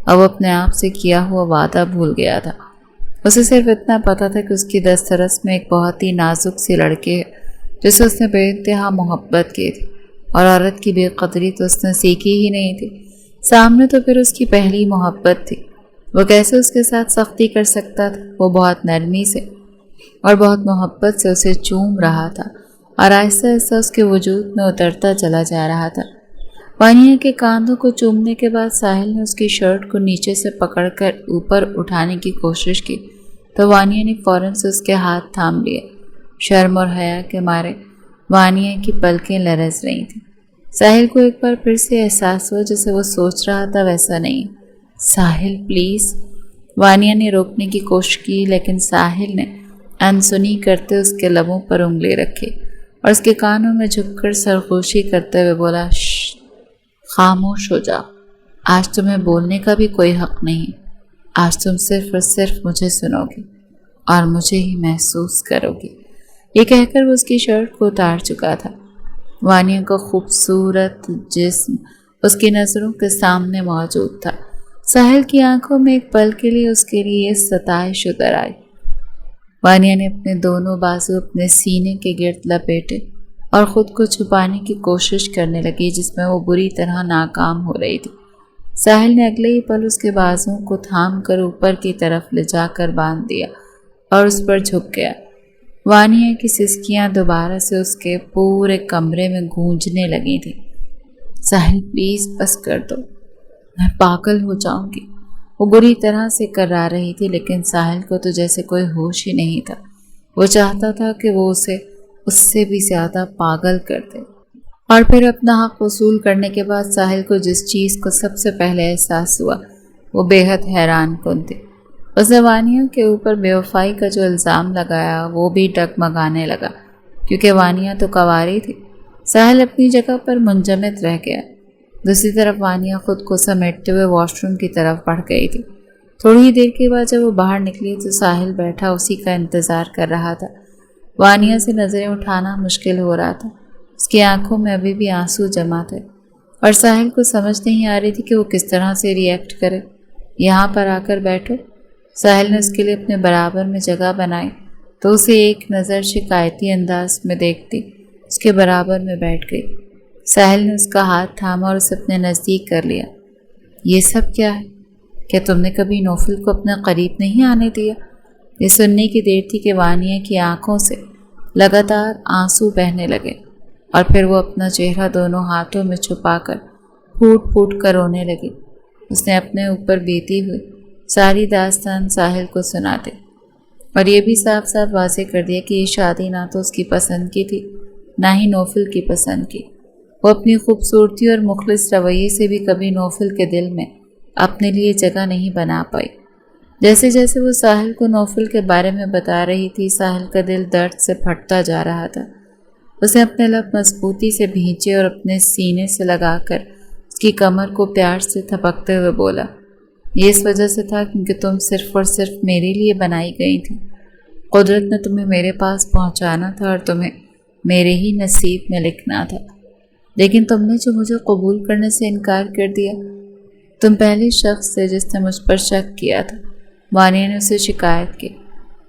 اب اپنے آپ سے کیا ہوا وعدہ بھول گیا تھا۔ اسے صرف اتنا پتا تھا کہ اس کی دسترس میں ایک بہت ہی نازک سی لڑکی ہے جسے اس نے بے انتہا محبت کی تھی، اور عورت کی بے قدری تو اس نے سیکھی ہی نہیں تھی۔ سامنے تو پھر اس کی پہلی محبت تھی، وہ کیسے اس کے ساتھ سختی کر سکتا تھا؟ وہ بہت نرمی سے اور بہت محبت سے اسے چوم رہا تھا اور آہستہ آہستہ اس کے وجود میں اترتا چلا جا رہا تھا۔ وانیہ کے کاندھوں کو چومنے کے بعد ساحل نے اس کی شرٹ کو نیچے سے پکڑ کر اوپر اٹھانے کی کوشش کی تو وانیہ نے فوراً سے اس کے ہاتھ تھام لیے۔ شرم اور حیا کے مارے وانیہ کی پلکیں لرز رہی تھیں۔ ساحل کو ایک بار پھر سے احساس ہوا جیسے وہ سوچ رہا تھا ویسا نہیں۔ ساحل پلیز، وانیہ نے روکنے کی کوشش کی، لیکن ساحل نے انسنی کرتے اس کے لبوں پر انگلی رکھی اور اس کے کانوں میں جھک کر سرگوشی کرتے ہوئے بولا، شش، خاموش ہو جاؤ، آج تمہیں بولنے کا بھی کوئی حق نہیں، آج تم صرف اور صرف مجھے سنو گی اور مجھے ہی محسوس کرو گی۔ یہ کہہ کر وہ اس کی شرٹ کو اتار چکا تھا۔ وانیہ کا خوبصورت جسم اس کی نظروں کے سامنے موجود تھا۔ ساحل کی آنکھوں میں ایک پل کے لیے اس کے لیے ستائش اتر آئی۔ وانیہ نے اپنے دونوں بازو اپنے سینے کے گرد لپیٹے اور خود کو چھپانے کی کوشش کرنے لگی جس میں وہ بری طرح ناکام ہو رہی تھی۔ ساحل نے اگلے ہی پل اس کے بازوؤں کو تھام کر اوپر کی طرف لے جا کر باندھ دیا اور اس پر جھک گیا۔ وانیہ کی سسکیاں دوبارہ سے اس کے پورے کمرے میں گونجنے لگی تھیں۔ ساحل پلیز بس کر دو، میں پاگل ہو جاؤں گی، وہ بری طرح سے کرا رہی تھی، لیکن ساحل کو تو جیسے کوئی ہوش ہی نہیں تھا۔ وہ چاہتا تھا کہ وہ اسے اس سے بھی زیادہ پاگل کر دے۔ اور پھر اپنا حق وصول کرنے کے بعد ساحل کو جس چیز کو سب سے پہلے احساس ہوا وہ بے حد حیران کن تھی۔ اس نے وانیہ کے اوپر بے وفائی کا جو الزام لگایا وہ بھی ڈگمگانے لگا، کیونکہ وانیہ تو کنواری تھی۔ ساحل اپنی جگہ پر منجمد رہ گیا۔ دوسری طرف وانیہ خود کو سمیٹتے ہوئے واش روم کی طرف بڑھ گئی تھی۔ تھوڑی ہی دیر کے بعد جب وہ باہر نکلی تو ساحل بیٹھا اسی کا انتظار کر رہا تھا۔ وانیہ سے نظریں اٹھانا مشکل ہو رہا تھا، اس کی آنکھوں میں ابھی بھی آنسو جمع تھے اور ساحل کو سمجھ نہیں آ رہی تھی کہ وہ کس طرح سے ری ایکٹ کرے۔ یہاں پر آ کر بیٹھو، ساحل نے اس کے لیے اپنے برابر میں جگہ بنائی تو اسے ایک نظر شکایتی انداز میں دیکھتی اس کے برابر میں بیٹھ گئی۔ ساحل نے اس کا ہاتھ تھاما اور اسے اپنے نزدیک کر لیا۔ یہ سب کیا ہے؟ کیا تم نے کبھی نوفل کو اپنے قریب نہیں آنے دیا؟ یہ سننے کی دیر تھی کہ وانیہ کی آنکھوں سے لگاتار آنسو بہنے لگے اور پھر وہ اپنا چہرہ دونوں ہاتھوں میں چھپا کر پھوٹ پھوٹ کر رونے لگی۔ اس نے اپنے اوپر بیتی ہوئی ساری داستان ساحل کو سنا دی اور یہ بھی صاف صاف واضح کر دیا کہ یہ شادی نہ تو اس کی پسند کی تھی نہ ہی نوفل کی پسند کی۔ وہ اپنی خوبصورتی اور مخلص رویے سے بھی کبھی نوفل کے دل میں اپنے لیے جگہ نہیں بنا پائی۔ جیسے جیسے وہ ساحل کو نوفل کے بارے میں بتا رہی تھی ساحل کا دل درد سے پھٹتا جا رہا تھا۔ اس نے اپنے لب مضبوطی سے بھینچے اور اپنے سینے سے لگا کر اس کی کمر کو پیار سے تھپکتے ہوئے بولا، یہ اس وجہ سے تھا کیونکہ تم صرف اور صرف میرے لیے بنائی گئی تھی۔ قدرت نے تمہیں میرے پاس پہنچانا تھا اور تمہیں میرے ہی نصیب میں لکھنا تھا، لیکن تم نے جو مجھے قبول کرنے سے انکار کر دیا، تم پہلے شخص تھے جس نے مجھ پر شک کیا تھا۔ وانیہ نے اسے شکایت کی۔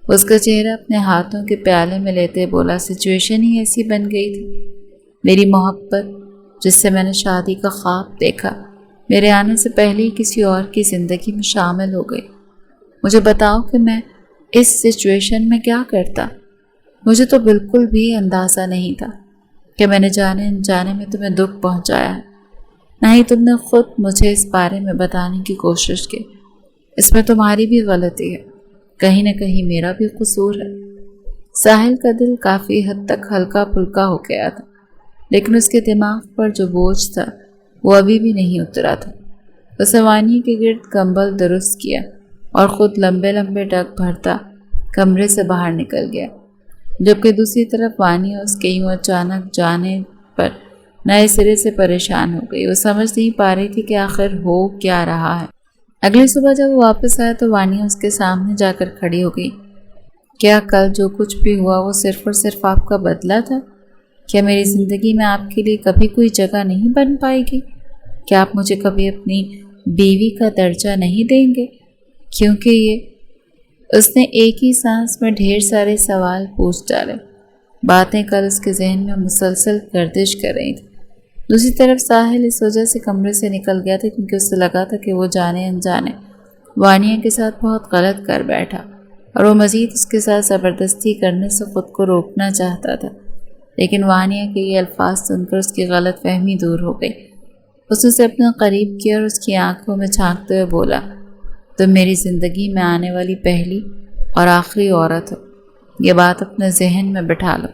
اس کا چہرہ اپنے ہاتھوں کے پیالے میں لیتے بولا، سچویشن ہی ایسی بن گئی تھی۔ میری محبت جس سے میں نے شادی کا خواب دیکھا میرے آنے سے پہلے ہی کسی اور کی زندگی میں شامل ہو گئی۔ مجھے بتاؤ کہ میں اس سچویشن میں کیا کرتا؟ مجھے تو بالکل بھی اندازہ نہیں تھا کہ میں نے جانے انجانے میں تمہیں دکھ پہنچایا ہے، نہ ہی تم نے خود مجھے اس بارے میں بتانے کی کوشش کی۔ اس میں تمہاری بھی غلطی ہے، کہیں نہ کہیں میرا بھی قصور ہے۔ ساحل کا دل کافی حد تک ہلکا پھلکا ہو گیا تھا، لیکن اس کے دماغ پر جو بوجھ تھا وہ ابھی بھی نہیں اترا تھا۔ اس نے وانیہ کے گرد کمبل درست کیا اور خود لمبے لمبے ڈگ بھرتا کمرے سے باہر نکل گیا، جبکہ دوسری طرف وانیہ اس کے یوں اچانک جانے پر نئے سرے سے پریشان ہو گئی۔ وہ سمجھ نہیں پا رہی تھی کہ آخر ہو کیا رہا ہے۔ اگلی صبح جب وہ واپس آیا تو وانیہ اس کے سامنے جا کر کھڑی ہو گئی۔ کیا کل جو کچھ بھی ہوا وہ صرف اور صرف آپ کا بدلہ تھا؟ کیا میری زندگی میں آپ کے لیے کبھی کوئی جگہ نہیں بن پائے گی؟ کیا آپ مجھے کبھی اپنی بیوی کا درجہ نہیں دیں گے؟ کیونکہ اس نے ایک ہی سانس میں ڈھیر سارے سوال پوچھ ڈالے۔ باتیں کل اس کے ذہن میں مسلسل گردش کر رہی تھی۔ دوسری طرف ساحل اس وجہ سے کمرے سے نکل گیا تھا کیونکہ اسے لگا تھا کہ وہ جانے انجانے وانیہ کے ساتھ بہت غلط کر بیٹھا، اور وہ مزید اس کے ساتھ زبردستی کرنے سے خود کو روکنا چاہتا تھا۔ لیکن وانیہ کے یہ الفاظ سن کر اس کی غلط فہمی دور ہو گئی۔ اس نے اسے اپنا قریب کیا اور اس کی آنکھوں میں جھانکتے ہوئے بولا، تم میری زندگی میں آنے والی پہلی اور آخری عورت ہو۔ یہ بات اپنے ذہن میں بٹھا لو۔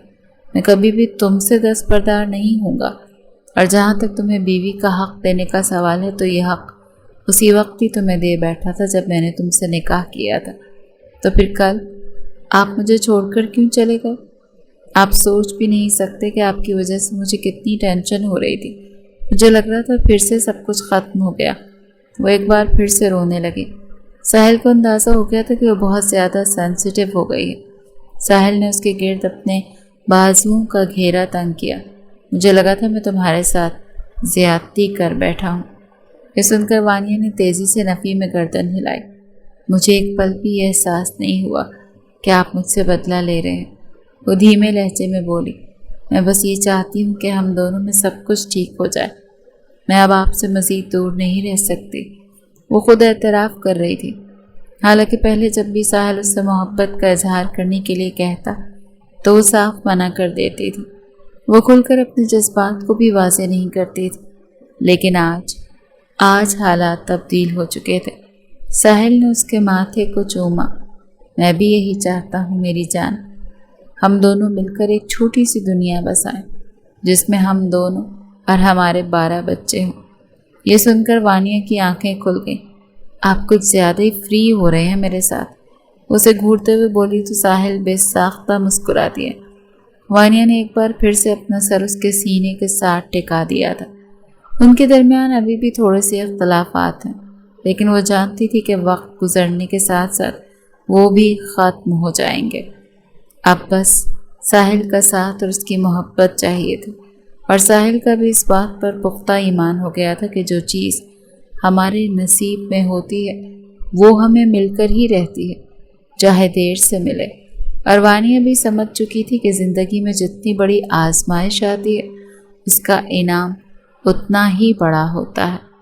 میں کبھی بھی تم سے دستبردار نہیں ہوں گا، اور جہاں تک تمہیں بیوی کا حق دینے کا سوال ہے تو یہ حق اسی وقت ہی تمہیں دے بیٹھا تھا جب میں نے تم سے نکاح کیا تھا۔ تو پھر کل آپ مجھے چھوڑ کر کیوں چلے گئے؟ آپ سوچ بھی نہیں سکتے کہ آپ کی وجہ سے مجھے کتنی ٹینشن ہو رہی تھی۔ مجھے لگ رہا تھا پھر سے سب کچھ ختم ہو گیا۔ وہ ایک بار پھر سے رونے لگی۔ ساحل کو اندازہ ہو گیا تھا کہ وہ بہت زیادہ سینسیٹیو ہو گئی ہے۔ ساحل نے اس کے گرد اپنے بازوؤں کا گھیرا تنگ کیا۔ مجھے لگا تھا میں تمہارے ساتھ زیادتی کر بیٹھا ہوں۔ یہ سن کر وانیہ نے تیزی سے نفی میں گردن ہلائی۔ مجھے ایک پل بھی یہ احساس نہیں ہوا کہ آپ مجھ سے بدلہ لے رہے ہیں، وہ دھیمے لہجے میں بولی۔ میں بس یہ چاہتی ہوں کہ ہم دونوں میں سب کچھ ٹھیک ہو جائے۔ میں اب آپ سے مزید دور نہیں رہ سکتی، وہ خود اعتراف کر رہی تھی۔ حالانکہ پہلے جب بھی ساحل اس سے محبت کا اظہار کرنے کے لیے کہتا تو وہ صاف منع کر دیتی تھی۔ وہ کھل کر اپنے جذبات کو بھی واضح نہیں کرتی تھی۔ لیکن آج حالات تبدیل ہو چکے تھے۔ ساحل نے اس کے ماتھے کو چوما۔ میں بھی یہی چاہتا ہوں میری جان، ہم دونوں مل کر ایک چھوٹی سی دنیا بسائیں جس میں ہم دونوں اور ہمارے 12 بچے ہوں۔ یہ سن کر وانیہ کی آنکھیں کھل گئیں۔ آپ کچھ زیادہ ہی فری ہو رہے ہیں میرے ساتھ، اسے گھورتے ہوئے بولی تو ساحل بے ساختہ مسکرا دیا۔ وانیہ نے ایک بار پھر سے اپنا سر اس کے سینے کے ساتھ ٹکا دیا تھا۔ ان کے درمیان ابھی بھی تھوڑے سے اختلافات ہیں، لیکن وہ جانتی تھی کہ وقت گزرنے کے ساتھ ساتھ وہ بھی ختم ہو جائیں گے۔ اب بس ساحل کا ساتھ اور اس کی محبت چاہیے تھی، اور ساحل کا بھی اس بات پر پختہ ایمان ہو گیا تھا کہ جو چیز ہمارے نصیب میں ہوتی ہے وہ ہمیں مل کر ہی رہتی ہے، چاہے دیر سے ملے۔ اور وانیہ بھی سمجھ چکی تھی کہ زندگی میں جتنی بڑی آزمائش آتی ہے اس کا انعام اتنا ہی بڑا ہوتا ہے۔